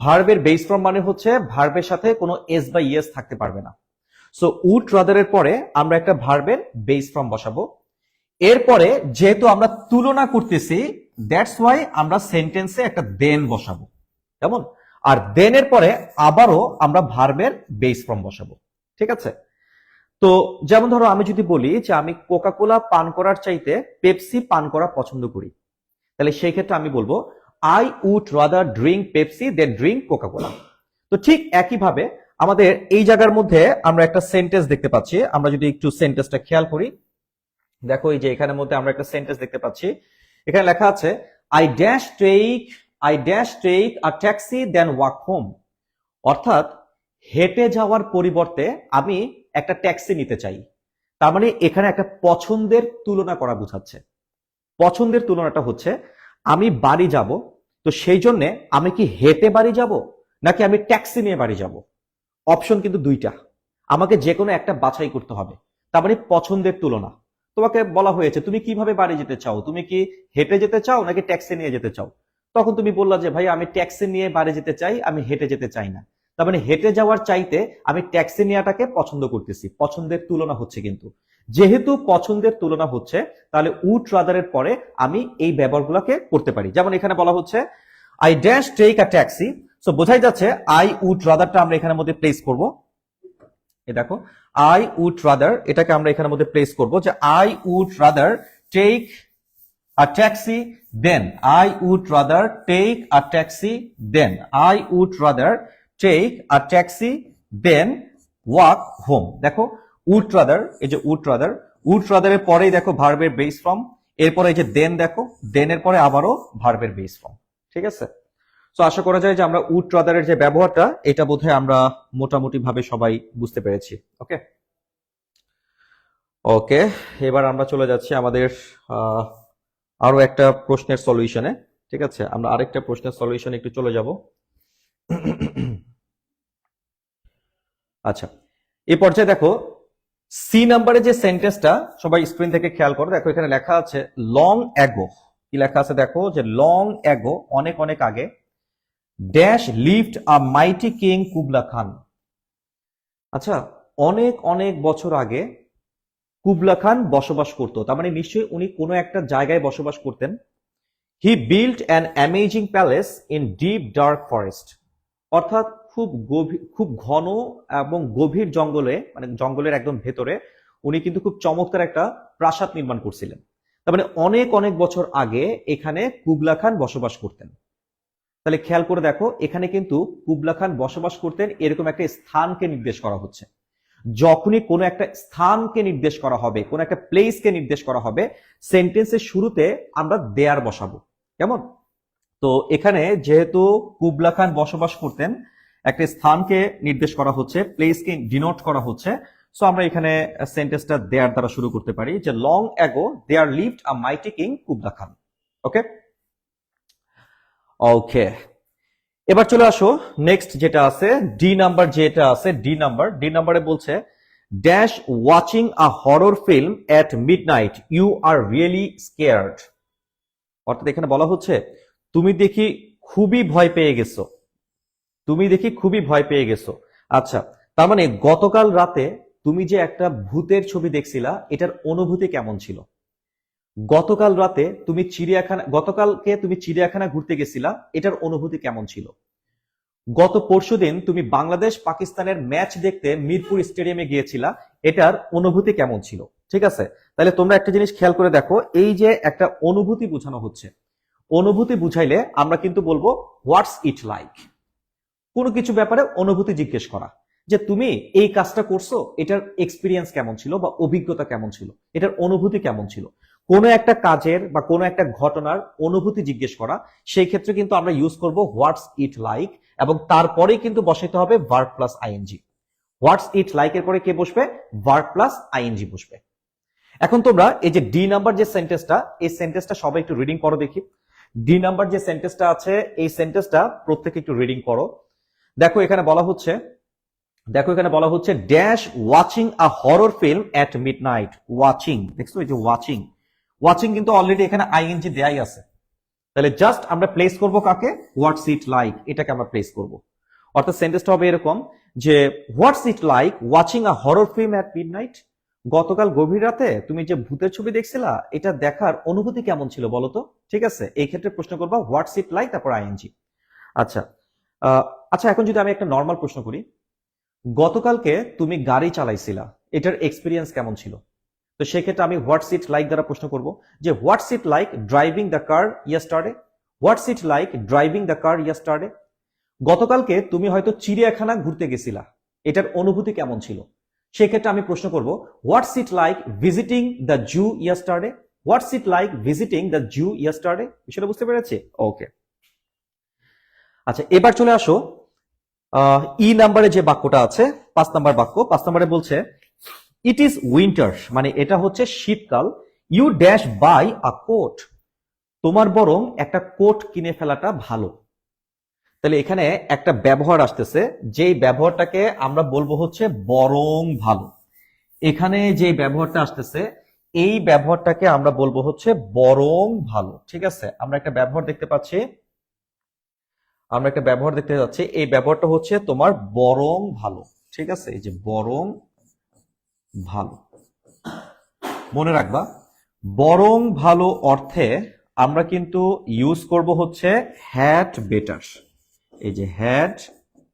[SPEAKER 1] ভার্বের বেস ফর্ম মানে হচ্ছে ভার্বের সাথে কোনো এস বা ইএস থাকতে পারবে না। সো উড রাদারের পরে আমরা একটা ভার্বের বেস ফর্ম বসাবো। এরপরে যেহেতু আমরা তুলনা করতেছি, দ্যাটস ওয়াই আমরা সেন্টেন্সে একটা দেন বসাবো। কেমন? আর দেনের পরে আবারও আমরা ভার্বের বেস ফর্ম বসাবো। ঠিক আছে, তো যেমন ধরো আমি যদি বলি যে আমি কোকা কোলা পান করার চাইতে পেপসি পান করা পছন্দ করি, তাহলে সেই ক্ষেত্রে আমি বলবো I would rather drink Pepsi then drink Coca Cola. তো ঠিক একইভাবে আমাদের এই জায়গার মধ্যে আমরা একটা সেন্টেন্স দেখতে পাচ্ছি। আমরা যদি একটু সেন্টেন্সটা খেয়াল করি, দেখো এই যে এখানের মধ্যে আমরা একটা সেন্টেন্স দেখতে পাচ্ছি। এখানে লেখা আছে I dash take a taxi then walk home. অর্থাৎ হেঁটে যাওয়ার পরিবর্তে আমি একটা ট্যাক্সি নিতে চাই। তার মানে এখানে একটা পছন্দের তুলনা করা বোঝাচ্ছে। পছন্দের তুলনাটা হচ্ছে আমি বাড়ি যাব, তো সেই জন্য আমি কি হেঁটে বাড়ি যাব নাকি আমি ট্যাক্সি নিয়ে বাড়ি যাব? অপশন কিন্তু দুইটা, আমাকে যে কোনো একটা বাছাই করতে হবে। তার মানে পছন্দের তুলনা। তোমাকে বলা হয়েছে তুমি কিভাবে বাড়ি যেতে চাও, তুমি কি হেঁটে যেতে চাও নাকি ট্যাক্সি নিয়ে যেতে চাও? তখন তুমি বললা যে ভাই আমি ট্যাক্সি নিয়ে বাড়ি যেতে চাই, আমি হেঁটে যেতে চাই না। তার মানে হেঁটে যাওয়ার চাইতে আমি ট্যাক্সি নেওয়াটাকে পছন্দ করতেছি। পছন্দের তুলনা হচ্ছে কিন্তু। যেহেতু পছন্দের তুলনা হচ্ছে, তাহলে উড রাদারের পরে আমি এই ব্যবহারগুলোকে করতে পারি। যেমন এখানে বলা হচ্ছে I dash take a taxi, so বোঝাই যাচ্ছে আই উড রাদারটা আমরা এখানের মধ্যে প্লেস করব। এই দেখো আই উড রাদার, এটাকে আমরা এখানের মধ্যে প্লেস করব যে I would rather take a taxi then I would rather take a taxi then I would rather take a taxi then walk home। দেখো would rather, এই যে would rather এর পরেই দেখো ভার্বের বেস ফর্ম, এরপরে এই যে দেন, দেখো দেনের পরে আবারও ভার্বের বেস ফর্ম। ঠিক আছে, তো আশা করা যায় যে আমরা would rather এর যে ব্যবহারটা এটা বোধহয় আমরা মোটামুটি ভাবে সবাই বুঝতে পেরেছি। ওকে ওকে, এবার আমরা চলে যাচ্ছি আমাদের আরো একটা প্রশ্নের সলিউশনে। ঠিক আছে, আমরা আরেকটা প্রশ্নের সলিউশনে একটু চলে যাব। আচ্ছা, এই পর্যায়ে দেখো সি নাম্বারে যে সেন্টেন্সটা, সবাই স্ক্রিন থেকে খেয়াল করো। দেখো এখানে লেখা আছে লং অ্যাগো। কি লেখা আছে দেখো, যে লং অ্যাগো অনেক অনেক আগে dash lived a mighty king Kubla খান। আচ্ছা, অনেক অনেক বছর আগে কুবলা খান বসবাস করতো, তার মানে নিশ্চয়ই উনি কোনো একটা জায়গায় বসবাস করতেন। He built an amazing palace in deep dark forest. অর্থাৎ খুব ঘন এবং গভীর জঙ্গলে, মানে জঙ্গলের একদম ভেতরে উনি কিন্তু খুব চমৎকার একটা প্রাসাদ নির্মাণ করছিলেন। তার মানে অনেক অনেক বছর আগে এখানে কুবলা খান বসবাস করতেন। তাহলে খেয়াল করে দেখো এখানে কিন্তু কুবলা খান বসবাস করতেন এরকম একটা স্থানকে নির্দেশ করা হচ্ছে। যখনই কোনো একটা স্থানকে নির্দেশ করা হবে, কোনো একটা প্লেসকে নির্দেশ করা হবে, সেন্টেন্সের শুরুতে আমরা দেয়ার বসাবো। কেমন? তো এখানে যেহেতু কুবলা খান বসবাস করতেন, একটা স্থানকে নির্দেশ করা হচ্ছে, প্লেসকে ডিনোট করা হচ্ছে, সো আমরা এখানে সেন্টেন্সটা দেয়ার দ্বারা শুরু করতে পারি যে long ago there lived a mighty king Kubla Khan. Okay okay, এবার চলে আসো নেক্সট যেটা আছে ডি নাম্বার, যেটা আছে ডি নাম্বারে বলছে dash watching a horror film at midnight you are really scared. অর্থাৎ এখানে বলা হচ্ছে তুমি দেখি খুবই ভয় পেয়ে গেছো, তুমি দেখি খুবই ভয় পেয়ে গেছো। আচ্ছা, তার মানে গতকাল রাতে তুমি যে একটা ভূতের ছবি দেখছিলা, এটার অনুভূতি কেমন ছিল? গতকালকে তুমি চিড়িয়াখানা ঘুরতে গেছিলা, এটার অনুভূতি কেমন ছিল? গত পরশুদিন তুমি বাংলাদেশ পাকিস্তানের ম্যাচ দেখতে মিরপুর স্টেডিয়ামে গিয়েছিলা, এটার অনুভূতি কেমন ছিল? ঠিক আছে, তাহলে তোমরা একটা জিনিস খেয়াল করে দেখো, এই যে একটা অনুভূতি বোঝানো হচ্ছে, অনুভূতি বুঝাইলে আমরা কিন্তু বলবো হোয়াটস ইট লাইক। কোনো কিছু ব্যাপারে অনুভূতি জিজ্ঞেস করা, যে তুমি এই কাজটা করছো, এটার এক্সপিরিয়েন্স কেমন ছিল বা অভিজ্ঞতা কেমন ছিল, এটার অনুভূতি কেমন ছিল। কোনো একটা কাজের বা কোনো একটা ঘটনার অনুভূতি জিজ্ঞেস করা, সেই ক্ষেত্রে কিন্তু আমরা ইউজ করব হোয়াটস ইট লাইক, এবং তারপরেই কিন্তু বসাইতে হবে verb plus ING. What's it like এর পরে কে বসবে? ভার্ব প্লাস আইএনজি বসবে। এখন তোমরা এই যে ডি নাম্বার যে সেন্টেন্সটা, এই সেন্টেন্সটা সবাই একটু রিডিং করো দেখি। ডি নাম্বার যে সেন্টেন্সটা আছে, এই সেন্টেন্সটা প্রত্যেকে একটু রিডিং করো। দেখো এখানে বলা হচ্ছে, dash watching a horror film at midnight. Watching, দেখছো এই যে ওয়াচিং, ওয়াচিং কিন্তু অলরেডি এখানে আইএনজি দেয়াই আছে। তাহলে জাস্ট আমরা প্লেস করব কাকে? হোয়াটস ইট লাইক, এটাকে আমরা প্লেস করব। অর্থাৎ সেন্টেন্সটা হবে এরকম যে what's it like watching a horror film at midnight. গতকাল গভীর রাতে তুমি যে ভূতের ছবি দেখছিলা, এটা দেখার অনুভূতি কেমন ছিল বলো তো? ঠিক আছে, এই ক্ষেত্রে প্রশ্ন করবা হোয়াটস ইট লাইক, তারপর আইএনজি। আচ্ছা, আচ্ছা এখন যদি আমি একটা নর্মাল প্রশ্ন করি, গতকালকে তুমি গাড়ি চালাইছিলা, এটার এক্সপিরিয়েন্স কেমন ছিল? তো সেক্ষেত্রে আমি হোয়াটস ইট লাইক দ্বারা প্রশ্ন করব যে what's it like driving the car yesterday. What's it like driving the car yesterday. গতকালকে তুমি হয়তো চিড়িয়াখানা ঘুরতে গেছিলা, এটার অনুভূতি কেমন ছিল? সেক্ষেত্রে আমি প্রশ্ন করব what's it like visiting the zoo yesterday. What's it like visiting the zoo yesterday. বিষয়টা বুঝতে পেরেছি? ওকে। আচ্ছা, এবার চলে আসো ই নাম্বারে যে বাক্যটা আছে, 5 নাম্বার বাক্য। 5 নাম্বারে বলছে ইট ইজ উইন্টার, মানে এটা হচ্ছে শীতকাল। You dash buy a coat, তোমার বরং একটা কোট কিনে ফেলাটা ভালো। তাহলে এখানে একটা ব্যবহার আসতেছে, যেই ব্যবহারটাকে আমরা বলবো হচ্ছে বরং ভালো। এখানে যে ব্যবহারটা আসতেছে, এই ব্যবহারটাকে আমরা বলবো হচ্ছে বরং ভালো। ঠিক আছে, আমরা একটা ব্যবহার দেখতে পাচ্ছি, এই ব্যবহারটা হচ্ছে তোমার বরং ভালো। ঠিক আছে, এই যে বরং ভালো, মনে রাখবা বরং ভালো অর্থে আমরা কিন্তু ইউজ করব হচ্ছে হ্যাড বেটার। এই যে হ্যাড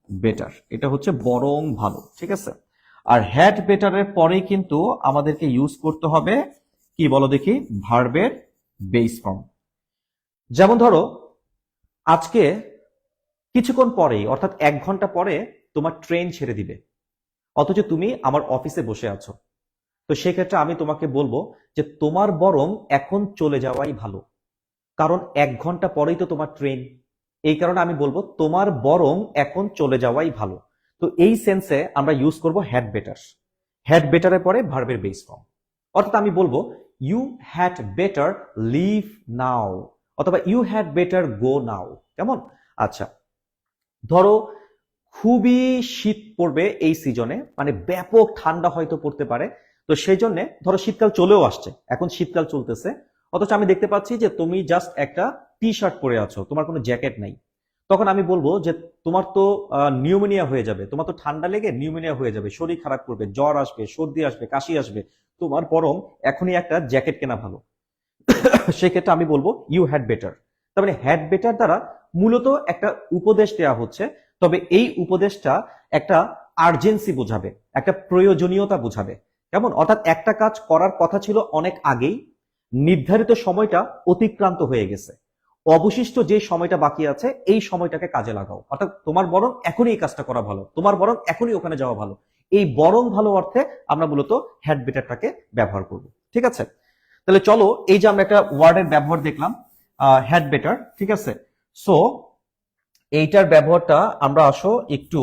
[SPEAKER 1] বেটার, এটা হচ্ছে বরং ভালো। ঠিক আছে, আর হ্যাড বেটারের পরেই কিন্তু আমাদেরকে ইউজ করতে হবে কি বলো দেখি? ভার্বের বেস ফর্ম। যেমন ধরো আজকে কিছুক্ষণ পরেই, অর্থাৎ 1 ঘন্টা পরে তোমার ট্রেন ছেড়ে দিবে, অথচ তুমি আমার অফিসে বসে আছো। তো সেক্ষেত্রে আমি তোমাকে বলবো যে তোমার বরং এখন চলে যাওয়াই ভালো, কারণ 1 ঘন্টা পরেই তো তোমার ট্রেন। এই কারণে আমি বলবো তোমার বরং এখন চলে যাওয়াই ভালো। তো এই সেন্সে আমরা ইউজ করব হ্যাড বেটার। হ্যাড বেটারের পরে ভার্বের বেস ফর্ম। অর্থাৎ আমি বলবো ইউ হ্যাড বেটার লিভ নাও, অথবা ইউ হ্যাড বেটার গো নাও। কেমন? আচ্ছা, ধরো খুবই শীত পড়বে এই সিজনে, মানে ব্যাপক ঠান্ডা হয়তো পড়তে পারে। তো সেই জন্য ধরো শীতকাল চলেও আসছে, এখন শীতকাল চলতেছে, অথচ আমি দেখতে পাচ্ছি যে তুমি জাস্ট একটা টি শার্ট পরে আছো, তোমার কোনো জ্যাকেট নাই। তখন আমি বলবো যে তোমার তো নিউমোনিয়া হয়ে যাবে, তোমার তো ঠান্ডা লেগে নিউমোনিয়া হয়ে যাবে, শরীর খারাপ করবে, জ্বর আসবে, সর্দি আসবে, কাশি আসবে, তোমার বরং এখনই একটা জ্যাকেট কেনা ভালো। সেক্ষেত্রে আমি বলবো ইউ হ্যাড বেটার। তার মানে হ্যাড বেটার দ্বারা মূলত একটা উপদেশ দেওয়া হচ্ছে, তবে এই উপদেশটা একটা আর্জেন্সি বোঝাবে, একটা প্রয়োজনীয়তা বোঝাবে। কেমন? অর্থাৎ একটা কাজ করার কথা ছিল অনেক আগেই, নির্ধারিত সময়টা অতিক্রান্ত হয়ে গেছে, অবশিষ্ট যে সময়টা বাকি আছে এই সময়টাকে কাজে লাগাও। অর্থাৎ তোমার বরং এখনই এই কাজটা করা ভালো, তোমার বরং এখনই ওখানে যাওয়া ভালো। এই বরং ভালো অর্থে আমরা মূলত হ্যাড বেটারটাকে ব্যবহার করব। ঠিক আছে, তাহলে চলো এই যে আমরা একটা ওয়ার্ডের ব্যবহার দেখলাম হ্যাড বেটার। ঠিক আছে, সো এইটার ব্যবহারটা আমরা আসো একটু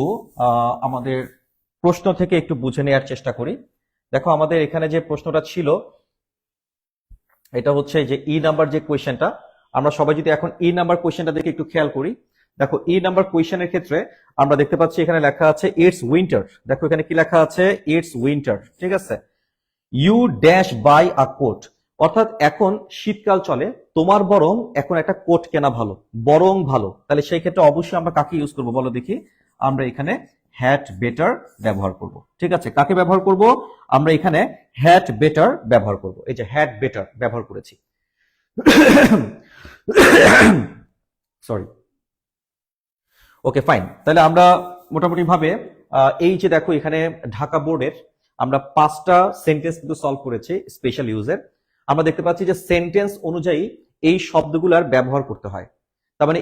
[SPEAKER 1] আমাদের প্রশ্ন থেকে একটু বুঝে নেওয়ার চেষ্টা করি। দেখো আমাদের এখানে যে প্রশ্নটা ছিল, এটা হচ্ছে যে ই নাম্বার যে কোয়েশ্চেনটা, আমরা সবাই যদি এখন ই নাম্বার কোয়েশ্চেনটা দেখে একটু খেয়াল করি, দেখো এই নাম্বার কোয়েশ্চেনের ক্ষেত্রে আমরা দেখতে পাচ্ছি এখানে লেখা আছে ইটস উইন্টার। দেখো এখানে কি লেখা আছে, ইটস উইন্টার, ঠিক আছে। You dash buy a coat, অর্থাৎ এখন শীতকাল চলে, তোমার বরং এখন একটা কোট কেনা ভালো, বরং ভালো। তাহলে সেই ক্ষেত্রে অবশ্যই আমরা কাকে ইউজ করব বলো দেখি, আমরা এখানে হ্যাড বেটার ব্যবহার করব, ঠিক আছে। কাকে ব্যবহার করব, আমরা এখানে হ্যাড বেটার ব্যবহার করব। এই যে হ্যাড বেটার ব্যবহার করেছি, সরি, ওকে ফাইন। তাহলে আমরা মোটামুটি ভাবে এই যে দেখো এখানে ঢাকা বোর্ডের আমরা 5টা সেন্টেন্স কিন্তু সলভ করেছি স্পেশাল ইউজের। আমরা দেখতে পাচ্ছি যে সেন্টেন্স অনুযায়ী এই শব্দগুলোর ব্যবহার করতে হয়। তার মানে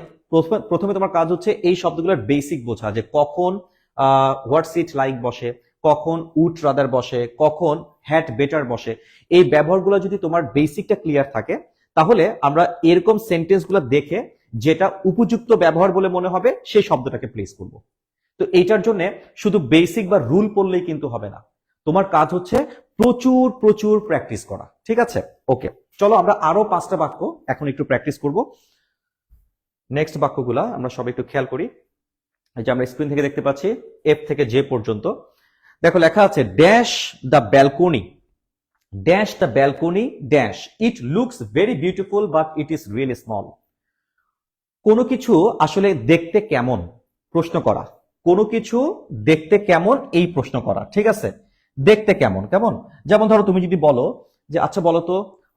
[SPEAKER 1] প্রথমে তোমার কাজ হচ্ছে এই শব্দগুলোর বেসিক বোঝা, যে কখন হোয়াটস ইট লাইক বসে, কখন উড রাদার বসে, কখন হ্যাড বেটার বসে। এই ব্যবহারগুলো যদি তোমার বেসিকটা ক্লিয়ার থাকে, তাহলে আমরা এরকম সেন্টেন্সগুলো দেখে যেটা উপযুক্ত ব্যবহার বলে মনে হবে সেই শব্দটাকে প্লেস করব। তো এইটার জন্য শুধু বেসিক বা রুল পড়লেই কিন্তু হবে না, তোমার কাজ হচ্ছে প্রচুর প্রচুর প্র্যাকটিস করা, ঠিক আছে। ওকে, চলো আমরা আরো 5টা বাক্য এখন একটু প্র্যাকটিস করব। নেক্সট বাক্যগুলা আমরা সবাই একটু খেয়াল করি। এই যে আমরা স্ক্রিন থেকে দেখতে পাচ্ছি এফ থেকে জে পর্যন্ত। দেখো লেখা আছে dash the balcony, dash the balcony dash it looks very beautiful but it is really small. কোনো কিছু আসলে দেখতে কেমন প্রশ্ন করা, কোনো কিছু দেখতে কেমন এই প্রশ্ন করা, ঠিক আছে। দেখতে কেমন কেমন, যেমন ধরো তুমি যদি বলো যে আচ্ছা বলো তো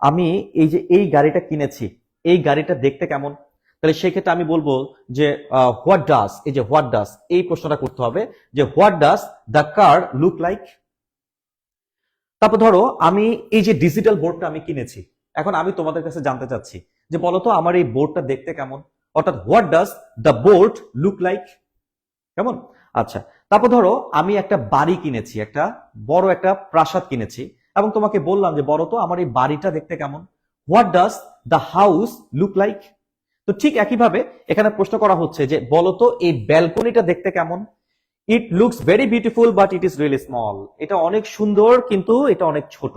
[SPEAKER 1] আমি এই যে এই গাড়িটা কিনেছি, এই গাড়িটা দেখতে কেমন, তাহলে সেই ক্ষেত্রে আমি বলবো যে হোয়াট ডাস, এই যে হোয়াট ডাস এই প্রশ্নটা করতে হবে যে what does the car look like. তারপর ধরো আমি এই যে ডিজিটাল বোর্ডটা আমি কিনেছি, এখন আমি তোমাদের কাছে জানতে চাচ্ছি যে বলো তো আমার এই বোর্ডটা দেখতে কেমন, অর্থাৎ what does the board look like, কেমন। আচ্ছা, তারপর ধরো আমি একটা বাড়ি কিনেছি, একটা বড় একটা প্রাসাদ কিনেছি, এবং তোমাকে বললাম যে বলো তো আমার এই বাড়িটা দেখতে কেমন, what does the house look like. তো ঠিক একইভাবে এখানে প্রশ্ন করা হচ্ছে যে বলো তো এই ব্যালকনিটা দেখতে কেমন, it looks very beautiful but it is really small. এটা অনেক সুন্দর কিন্তু এটা অনেক ছোট।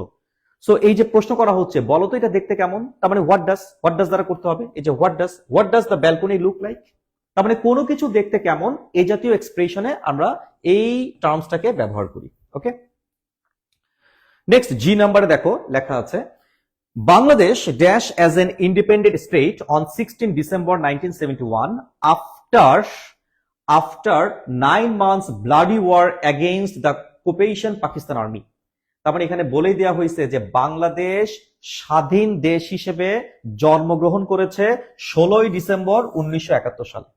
[SPEAKER 1] সো এই যে প্রশ্ন করা হচ্ছে বলো তো এটা দেখতে কেমন, তার মানে হোয়াট ডাস দ্বারা করতে হবে। এই যে what does the balcony look like, তার মানে কোনো কিছু দেখতে কেমন এই জাতীয় এক্সপ্রেশনে আমরা এই টার্মসটাকে ব্যবহার করি। ওকে, নেক্সট জি নাম্বারে দেখো লেখা আছে Bangladesh dash as an independent state on 16 December 1971 after 9 months bloody war against the occupation Pakistan army. তার মানে এখানে বলেই দেওয়া হয়েছে যে বাংলাদেশ স্বাধীন দেশ হিসেবে জন্মগ্রহণ করেছে 16ই ডিসেম্বর 1971 সালে।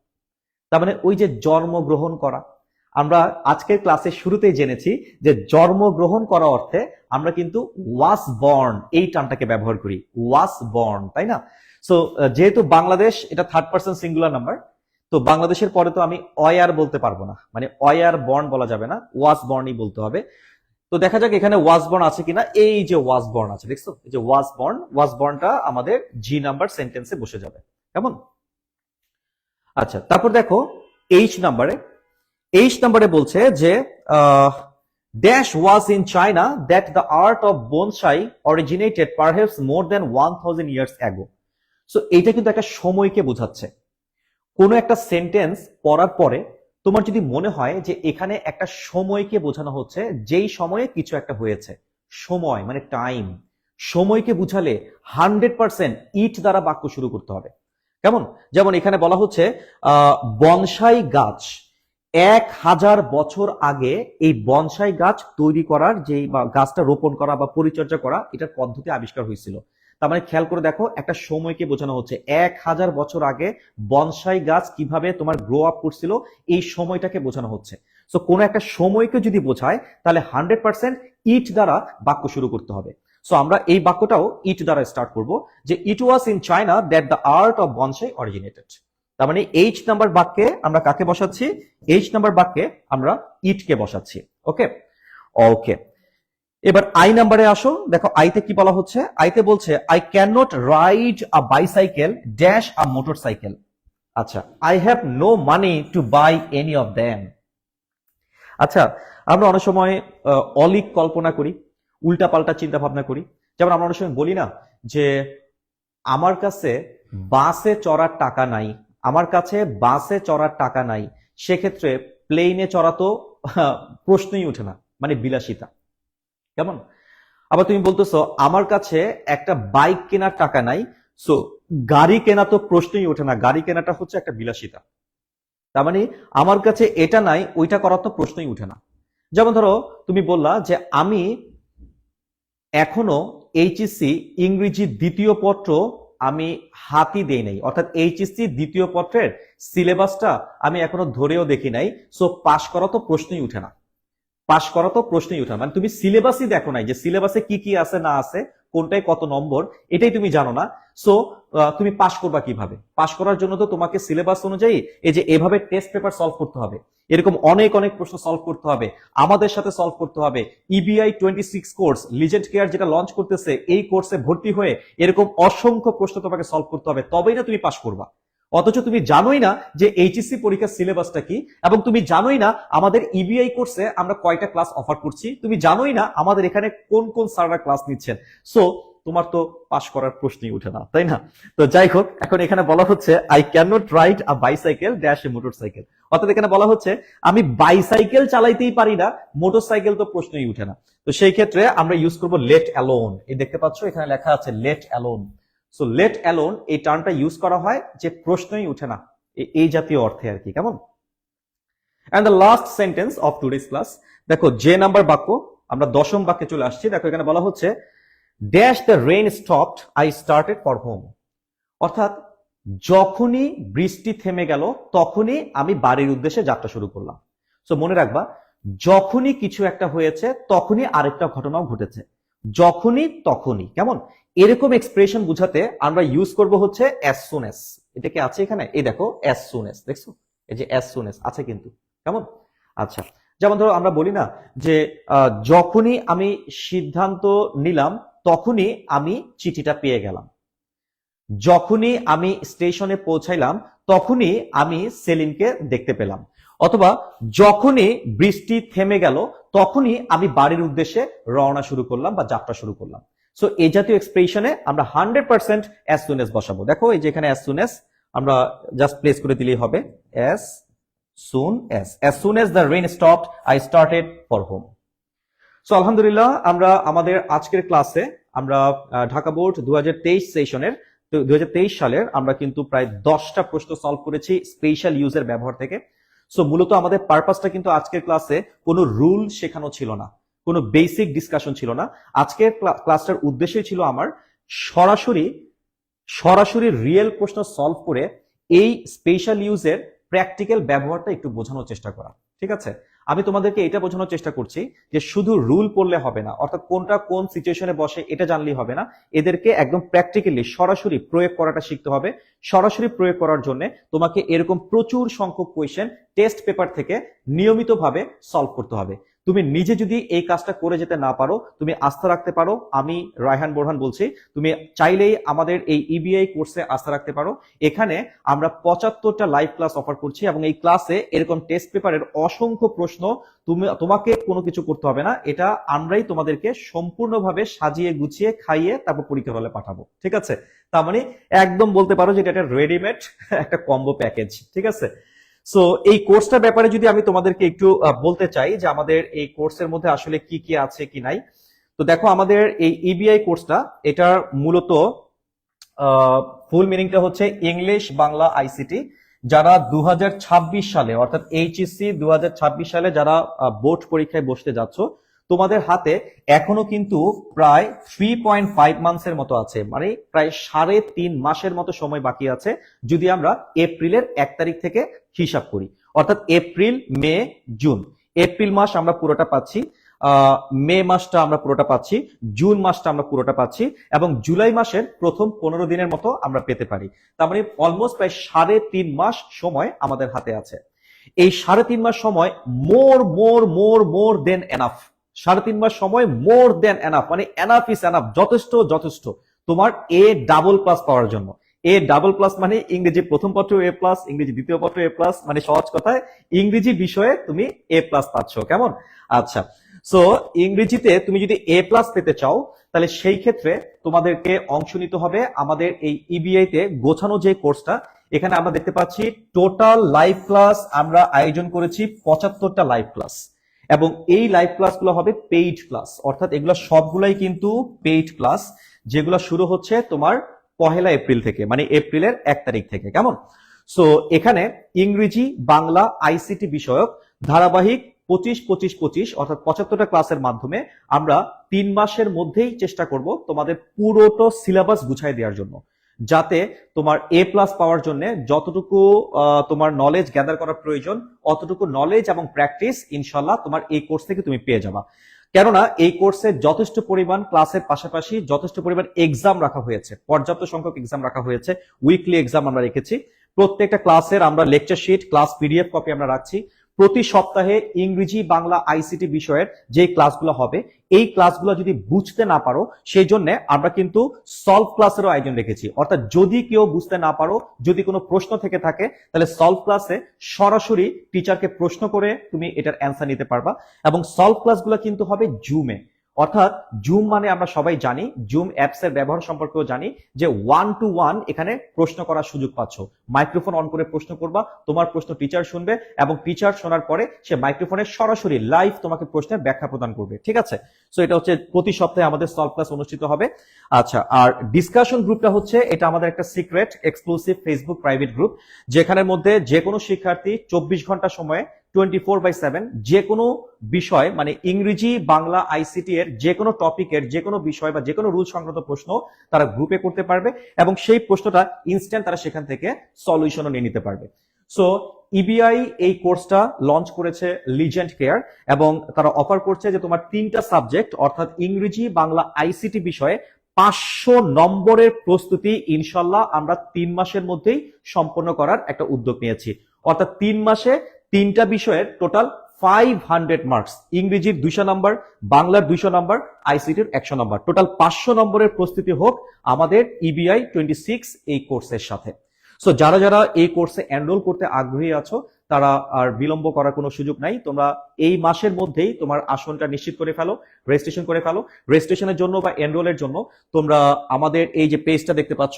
[SPEAKER 1] তার মানে ওই যে জন্মগ্রহণ করা, আমরা আজকের ক্লাসের শুরুতেই জেনেছি যে জন্মগ্রহণ করা অর্থে আমরা কিন্তু ওয়াস বর্ন এই টার্মটাকে ব্যবহার করি, ওয়াস বর্ন, তাই না। সো যেহেতু বাংলাদেশ এটা থার্ড পারসন সিঙ্গুলার নাম্বার, তো বাংলাদেশের পরে তো আমি অয়ার বলতে পারবো না, মানে অয়ার বর্ন বলা যাবে না, ওয়াস বর্নই বলতে হবে। তো দেখা যাক এখানে ওয়াস বর্ন আছে কিনা। এই যে ওয়াস বর্ন আছে, দেখছো এই যে ওয়াস বর্নটা আমাদের জি নাম্বার সেন্টেন্সে বসে যাবে, কেমন। আচ্ছা, তারপর দেখো এইচ নাম্বারে বলছে যে dash was in China that the art of bonsai originated perhaps more than 1000 years ago. So এইটা কিন্তু একটা সময়কে বোঝাচ্ছে। কোনো একটা সেন্টেন্স পড়ার পরে তোমার যদি মনে হয় যে এখানে একটা সময়কে বোঝানো হচ্ছে, যেই সময়ে কিছু একটা হয়েছে, সময় মানে টাইম, সময়কে বুঝালে 100% ইট দ্বারা বাক্য শুরু করতে হবে, কেমন। যেমন এখানে বলা হচ্ছে বনসাই গাছ 1000 বছর আগে এই বনসাই গাছ তৈরি করার যে গাছটা রোপণ করা বা পরিচর্যা করা এটার পদ্ধতি আবিষ্কার হয়েছিল। তার মানে খেয়াল করে দেখো একটা সময়কে বোঝানো হচ্ছে, 1000 বছর আগে বনসাই গাছ কিভাবে তোমার গ্রো আপ করছিল এই সময়টাকে বোঝানো হচ্ছে। সো কোনো একটা সময়কে যদি বোঝায় তাহলে 100% ইট দ্বারা বাক্য শুরু করতে হবে। সো আমরা এই বাক্যটাও ইট দ্বারা স্টার্ট করব, যে it was in China that the art of bonsai originated. তার মানে এইচ নাম্বার বাক্যে আমরা কাকে বসাচ্ছি, এইচ নাম্বার বাক্যে আমরা ইটকে বসাচ্ছি। ওকে ওকে, এবার আই নাম্বারে আসো। দেখো আইতে কি বলা হচ্ছে, আইতে বলছে I can not ride a bicycle dash a motorcycle. আচ্ছা, I have no money to buy any of them. আচ্ছা, আমরা অনেক সময় অলিক কল্পনা করি, উল্টা পাল্টা চিন্তা ভাবনা করি। যেমন আমরা অনেক সময় বলি না যে আমার কাছে বাসে চড়ার টাকা নাই, আমার কাছে বাসে চড়ার টাকা নাই, সেক্ষেত্রে প্লেনে চড়া তো প্রশ্নই ওঠে না, মানে বিলাসিতা। কেমন? আবার তুমি বলতেছো আমার কাছে একটা বাইক কেনার টাকা নাই, সো গাড়ি কেনা তো প্রশ্নই ওঠে না, গাড়ি কেনাটা হচ্ছে একটা বিলাসিতা। তার মানে আমার কাছে এটা নাই, ওইটা করার তো প্রশ্নই উঠে না। যেমন ধরো তুমি বললা যে আমি এখনো এইচএসসি ইংরেজি দ্বিতীয় পত্র আমি হাতই দেই নাই, অর্থাৎ এইচএসসি দ্বিতীয় পত্রের সিলেবাসটা আমি এখনো ধরেও দেখি নাই, সো পাশ করা তো প্রশ্নই উঠে না। পাশ করা তো প্রশ্নই উঠে না, মানে তুমি সিলেবাসই দেখো নাই যে সিলেবাসে কি কি আছে না আছে, কোনটায় কত নম্বর, এটাই তুমি জানো না। সো তুমি পাশ করবা কিভাবে? পাশ করার জন্য তো তোমাকে সিলেবাস অনুযায়ী এই যে এভাবে টেস্ট পেপার সলভ করতে হবে, এরকম অনেক অনেক প্রশ্ন সলভ করতে হবে, আমাদের সাথে সলভ করতে হবে। ইবিআই 26 কোর্স লিজেন্ড কেয়ার যেটা লঞ্চ করতেছে, এই কোর্সে ভর্তি হয়ে এরকম অসংখ্য প্রশ্ন তোমাকে সলভ করতে হবে, তবেই না তুমি পাশ করবা। অথচ তুমি জানোই না যে এইচএসসি পরীক্ষার সিলেবাসটা কি, এবং তুমি জানোই না আমাদের ইবিআই কোর্সে আমরা কয়টা ক্লাস অফার করছি, তুমি জানোই না আমাদের এখানে কোন কোন স্যাররা ক্লাস নিচ্ছেন। সো তোমার তো পাশ করার প্রশ্নই উঠে না, তাই না? তো যাই হোক, এখন এখানে বলা হচ্ছে I can not ride a bicycle dash a motorcycle, অর্থাৎ এখানে বলা হচ্ছে আমি বাইসাইকেল চালাইতেই পারি না, মোটরসাইকেল তো প্রশ্নই উঠে না। তো সেই ক্ষেত্রে আমরা ইউজ করব লেট অ্যালোন। এই দেখতে পাচ্ছ এখানে লেখা আছে let alone. So let alone এই টার্মটা ইউজ করা হয় যে প্রশ্নই উঠে না, এই জাতীয় অর্থে আর কি। কেমন? And the last sentence of today's class, দেখো যে নাম্বার বাক্য, আমরা দশম বাক্যে চলে আসছি। দেখো এখানে বলা হচ্ছে dash the rain stopped I started for home, অর্থাৎ যখনই বৃষ্টি থেমে গেল তখনই আমি বাড়ির উদ্দেশ্যে যাত্রা শুরু করলাম। সো মনে রাখবা, যখনই কিছু একটা হয়েছে তখনই আরেকটা ঘটনাও ঘটেছে, যখনই তখনই। কেমন? এরকম এক্সপ্রেশন বুঝাতে আমরা ইউজ করব হচ্ছে অ্যাজ সুন অ্যাজ। এটা কি আছে এখানে? এই দেখো অ্যাজ সুন অ্যাজ, দেখছো এই যে অ্যাজ সুন অ্যাজ আছে কিন্তু। কেমন? আচ্ছা, যেমন ধরো আমরা বলি না যে যখনই আমি সিদ্ধান্ত নিলাম তখনই আমি চিঠিটা পেয়ে গেলাম, যখনই আমি স্টেশনে পৌঁছাইলাম তখনই আমি সেলিনকে দেখতে পেলাম, অথবা যখনই বৃষ্টি থেমে গেল তখনই আমি বাড়ির উদ্দেশ্যে রওনা শুরু করলাম বা যাত্রা শুরু করলাম। সো এই জাতীয় এক্সপ্রেশনে আমরা 100% অ্যাজ সুন অ্যাজ বসাবো। দেখো এই যে এখানে অ্যাজ সুন অ্যাজ আমরা জাস্ট প্লেস করে দিলেই হবে, as soon as the rain stopped I started for home. So আলহামদুলিল্লাহ, আমরা আমাদের আজকের ক্লাসে আমরা ঢাকা বোর্ড 2023 সেশনের 2023 সালের আমরা কিন্তু প্রায় 10টা প্রশ্ন সলভ করেছি স্পেশাল ইউজের ব্যবহার থেকে। সো মূলত আমাদের পারপাসটা কিন্তু আজকের ক্লাসে কোনো রুল শেখানো ছিল না, কোনো বেসিক ডিসকাশন ছিল না। আজকের ক্লাসটার উদ্দেশ্যই ছিল আমার সরাসরি সরাসরি রিয়েল প্রশ্ন সলভ করে এই স্পেশাল ইউজের প্র্যাকটিক্যাল ব্যবহারটা একটু বোঝানোর চেষ্টা করা। ঠিক আছে? আমি তোমাদেরকে এটা বোঝানোর চেষ্টা করছি যে শুধু রুল পড়লে হবে না, অর্থাৎ কোনটা কোন সিচুয়েশনে বসে এটা জানলেই হবে না, এদেরকে একদম প্র্যাকটিক্যালি সরাসরি প্রয়োগ করাটা শিখতে হবে। সরাসরি প্রয়োগ করার জন্য তোমাকে এরকম প্রচুর সংখ্যক কোয়েশ্চেন টেস্ট পেপার থেকে নিয়মিতভাবে সলভ করতে হবে। তুমি নিজে যদি এই কাজটা করে যেতে না পারো, তুমি আস্থা রাখতে পারো, আমি রায়হান বোরহান বলছি, তুমি চাইলেই আমাদের এই ইবিআই কোর্সে আস্থা রাখতে পারো। এখানে আমরা 75টা লাইভ ক্লাস অফার করছি এবং এই ক্লাসে এরকম টেস্ট পেপারের অসংখ্য প্রশ্ন, তোমাকে কোনো কিছু করতে হবে না, এটা আমরাই তোমাদেরকে সম্পূর্ণভাবে সাজিয়ে গুছিয়ে খাইয়ে তারপর পরীক্ষার হলে পাঠাবো। ঠিক আছে? তার মানে একদম বলতে পারো যে এটা একটা রেডিমেড একটা কম্বো প্যাকেজ। ঠিক আছে? সো এই কোর্সটার ব্যাপারে যদি আমি তোমাদেরকে একটু বলতে চাই যে আমাদের এই কোর্সের মধ্যে আসলে কি কি আছে কি নাই, তো দেখো আমাদের এই ইবিআই কোর্সটা, এটার মূলত ফুল মিনিংটা হচ্ছে ইংলিশ বাংলা আইসিটি। যারা 2026 সালে অর্থাৎ এইচএসসি 2026 সালে যারা বোর্ড পরীক্ষায় বসতে যাচ্ছ, তোমাদের হাতে এখনো কিন্তু প্রায় 3.5 মান্থসের মতো আছে, মানে প্রায় 3.5 মাসের মতো সময় বাকি আছে যদি আমরা এপ্রিলের 1 তারিখ থেকে হিসাব করি। অর্থাৎ এপ্রিল, মে, জুন, এপ্রিল মাস আমরা পুরোটা পাচ্ছি, মে মাসটা আমরা পুরোটা পাচ্ছি, জুন মাসটা আমরা পুরোটা পাচ্ছি, এবং জুলাই মাসের প্রথম 15 দিনের মতো আমরা পেতে পারি। তার মানে অলমোস্ট প্রায় 3.5 মাস সময় আমাদের হাতে আছে। এই 3.5 মাস সময় মোর দেন এনাফ। 3.5 মাস সময় মোর দেন এনাফ, মানে এনাফ ইজ এনাফ, যথেষ্ট তোমার এ ডাবল প্লাস পাওয়ার জন্য। এ ডাবল প্লাস মানে ইংরেজি প্রথম পত্র এ প্লাস, ইংরেজি দ্বিতীয় পত্র এ প্লাস, মানে সহজ কথায় ইংরেজি বিষয়ে তুমি এ প্লাস পাচ্ছ। কেমন? আচ্ছা, সো ইংরেজিতে তুমি যদি এ প্লাস পেতে চাও তাহলে সেই ক্ষেত্রে তোমাদেরকে অংশ নিতে হবে আমাদের এই ইবিআই তে গোছানো যে কোর্সটা, এখানে আমরা দেখতে পাচ্ছি টোটাল লাইভ ক্লাস আমরা আয়োজন করেছি 75টা লাইভ ক্লাস, এবং এই লাইভ ক্লাসগুলো হবে পেইড ক্লাস, অর্থাৎ এগুলো সবগুলাই কিন্তু পেইড ক্লাস, যেগুলো শুরু হচ্ছে তোমার 1 এপ্রিল থেকে, মানে এপ্রিলের 1 তারিখ থেকে। কেমন? সো এখানে ইংরেজি, বাংলা, আইসিটি বিষয়ক ধারাবাহিক 25-25-25 অর্থাৎ 75টা ক্লাসের মাধ্যমে আমরা 3 মাসের মধ্যেই চেষ্টা করব তোমাদের পুরোটো সিলেবাস গুছাই দেওয়ার জন্য, যাতে তোমার A+ পাওয়ার জন্য যতটুকু তোমার নলেজ গ্যাদার করার প্রয়োজন, অতটুকু নলেজ এবং প্র্যাকটিস ইনশাল্লাহ তোমার এই কোর্স থেকে তুমি পেয়ে যাবা। কেননা এই কোর্সে যথেষ্ট পরিমাণ ক্লাসের পাশাপাশি যথেষ্ট পরিমাণ এক্সাম রাখা হয়েছে, পর্যাপ্ত সংখ্যক এক্সাম রাখা হয়েছে, উইকলি এক্সাম আমরা রেখেছি। প্রত্যেকটা ক্লাসের আমরা lecture sheet, class PDF copy আমরা রাখছি। প্রতি সপ্তাহে ইংরেজি, বাংলা, আইসিটি বিষয়ের যে ক্লাসগুলো হবে, এই ক্লাসগুলো যদি বুঝতে না পারো, সেই জন্য আমরা কিন্তু সলভ ক্লাসেরও আয়োজন রেখেছি। অর্থাৎ যদি কেউ বুঝতে না পারো, যদি কোনো প্রশ্ন থেকে থাকে, তাহলে সলভ ক্লাসে সরাসরি টিচারকে প্রশ্ন করে তুমি এটার অ্যান্সার নিতে পারবা। এবং সলভ ক্লাসগুলো কিন্তু হবে জুমে, অর্থাৎ জুম মানে আমরা সবাই জানি, জুম অ্যাপস এর ব্যবহার সম্পর্কেও জানি, যে 1-to-1 এখানে প্রশ্ন করার সুযোগ পাচ্ছ। মাইক্রোফোন অন করে প্রশ্ন করবা, তোমার প্রশ্ন টিচার শুনবে, এবং টিচার শোনার পরে সে মাইক্রোফোনে সরাসরি লাইভ তোমাকে প্রশ্নের ব্যাখ্যা প্রদান করবে। ঠিক আছে? সো এটা হচ্ছে প্রতি সপ্তাহে আমাদের সলভ ক্লাস অনুষ্ঠিত হবে। আচ্ছা, আর ডিসকাশন গ্রুপটা হচ্ছে এটা আমাদের একটা secret exclusive Facebook private group, যেখানের মধ্যে যে কোনো শিক্ষার্থী 24 ঘন্টা সময়ে 24/7 যে কোনো বিষয়, মানে ইংরেজি, বাংলা, আইসিটি এর যে কোনো টপিকের যে কোনো বিষয় বা যে কোনো রুল সংক্রান্ত প্রশ্ন তারা গ্রুপে করতে পারবে, এবং সেই প্রশ্নটা ইনস্ট্যান্ট তারা সেখান থেকে সলিউশনও নিয়ে নিতে পারবে। সো ইবিআই এই কোর্সটা লঞ্চ করেছে লিজেন্ড কেয়ার, এবং তারা অফার করছে যে তোমার 3টা সাবজেক্ট অর্থাৎ ইংরেজি, বাংলা, আইসিটি বিষয়ে 500 নম্বরের প্রস্তুতি ইনশাল্লাহ আমরা 3 মাসের মধ্যেই সম্পন্ন করার একটা উদ্যোগ নিয়েছি। অর্থাৎ 3 মাসে 3টা বিষয়ের টোটাল 500 মার্কস, ইংরেজির 200 নম্বর, বাংলার 200 নম্বর, আইসিটির 100 নম্বর, টোটাল 500 নম্বরের প্রস্তুতি হোক আমাদের ইবিআই 26 এই কোর্সের সাথে। সো যারা যারা এই কোর্সে এনরোল করতে আগ্রহী আছো, তারা আর বিলম্ব করার কোনো সুযোগ নাই। তোমরা এই মাসের মধ্যেই তোমার আসনটা নিশ্চিত করে ফেলো, রেজিস্ট্রেশন করে ফেলো। রেজিস্ট্রেশনের জন্য বা এনরোলের জন্য তোমরা আমাদের এই যে পেজটা দেখতে পাচ্ছ,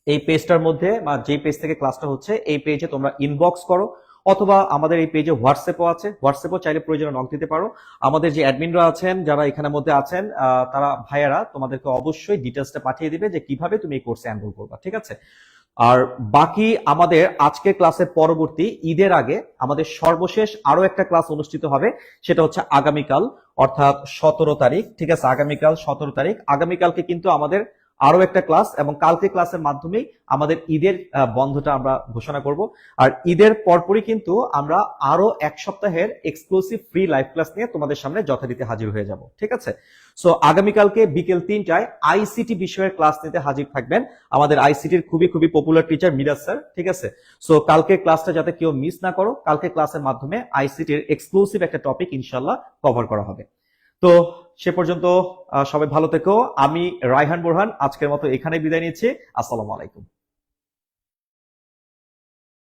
[SPEAKER 1] এই পেজটার মধ্যে বা যে পেজ থেকে ক্লাসটা হচ্ছে, এই পেজে তোমরা ইনবক্স করো, অথবা আমাদের এই পেজে হোয়াটসঅ্যাপও আছে, হোয়াটসঅ্যাপও চাইলে প্রয়োজনে নক দিতে পারো। আমাদের যে অ্যাডমিনরা আছেন, যারা এখানের মধ্যে আছেন, তারা ভাইয়ারা তোমাদেরকে অবশ্যই ডিটেলসটা পাঠিয়ে দিবে যে কিভাবে তুমি এই কোর্সে এনরোল করবা। ঠিক আছে? আর বাকি আমাদের আজকের ক্লাসের পরবর্তী ঈদের আগে আমাদের সর্বশেষ আরো একটা ক্লাস অনুষ্ঠিত হবে, সেটা হচ্ছে আগামীকাল অর্থাৎ 17 তারিখ। ঠিক আছে? আগামীকাল 17 তারিখ। আগামীকালকে কিন্তু আমাদের আরো একটা ক্লাস, এবং কালকে ক্লাসের মাধ্যমেই আমাদের ঈদের বন্ধটা আমরা ঘোষণা করব। আর ঈদের পরপরই কিন্তু আমরা আরো 1 সপ্তাহের এক্সক্লুসিভ ফ্রি লাইভ ক্লাস নিয়ে তোমাদের সামনে যথারীতি হাজির হয়ে যাব। ঠিক আছে? সো আগামীকালকে বিকেল 3টায় আইসিটি বিষয়ের ক্লাস নিতে হাজির থাকবেন আমাদের আইসিটির খুবই খুবই পপুলার টিচার মিরাজ স্যার। ঠিক আছে? সো কালকে ক্লাসটা যাতে কেউ মিস না করো, কালকে ক্লাসের মাধ্যমে আইসিটির এক্সক্লুসিভ একটা টপিক ইনশাল্লাহ কভার করা হবে। তো সে পর্যন্ত সবাই ভালো থেকো। আমি রায়হান বোরহান আজকের মতো এখানে বিদায় নিচ্ছি। আসসালামু আলাইকুম।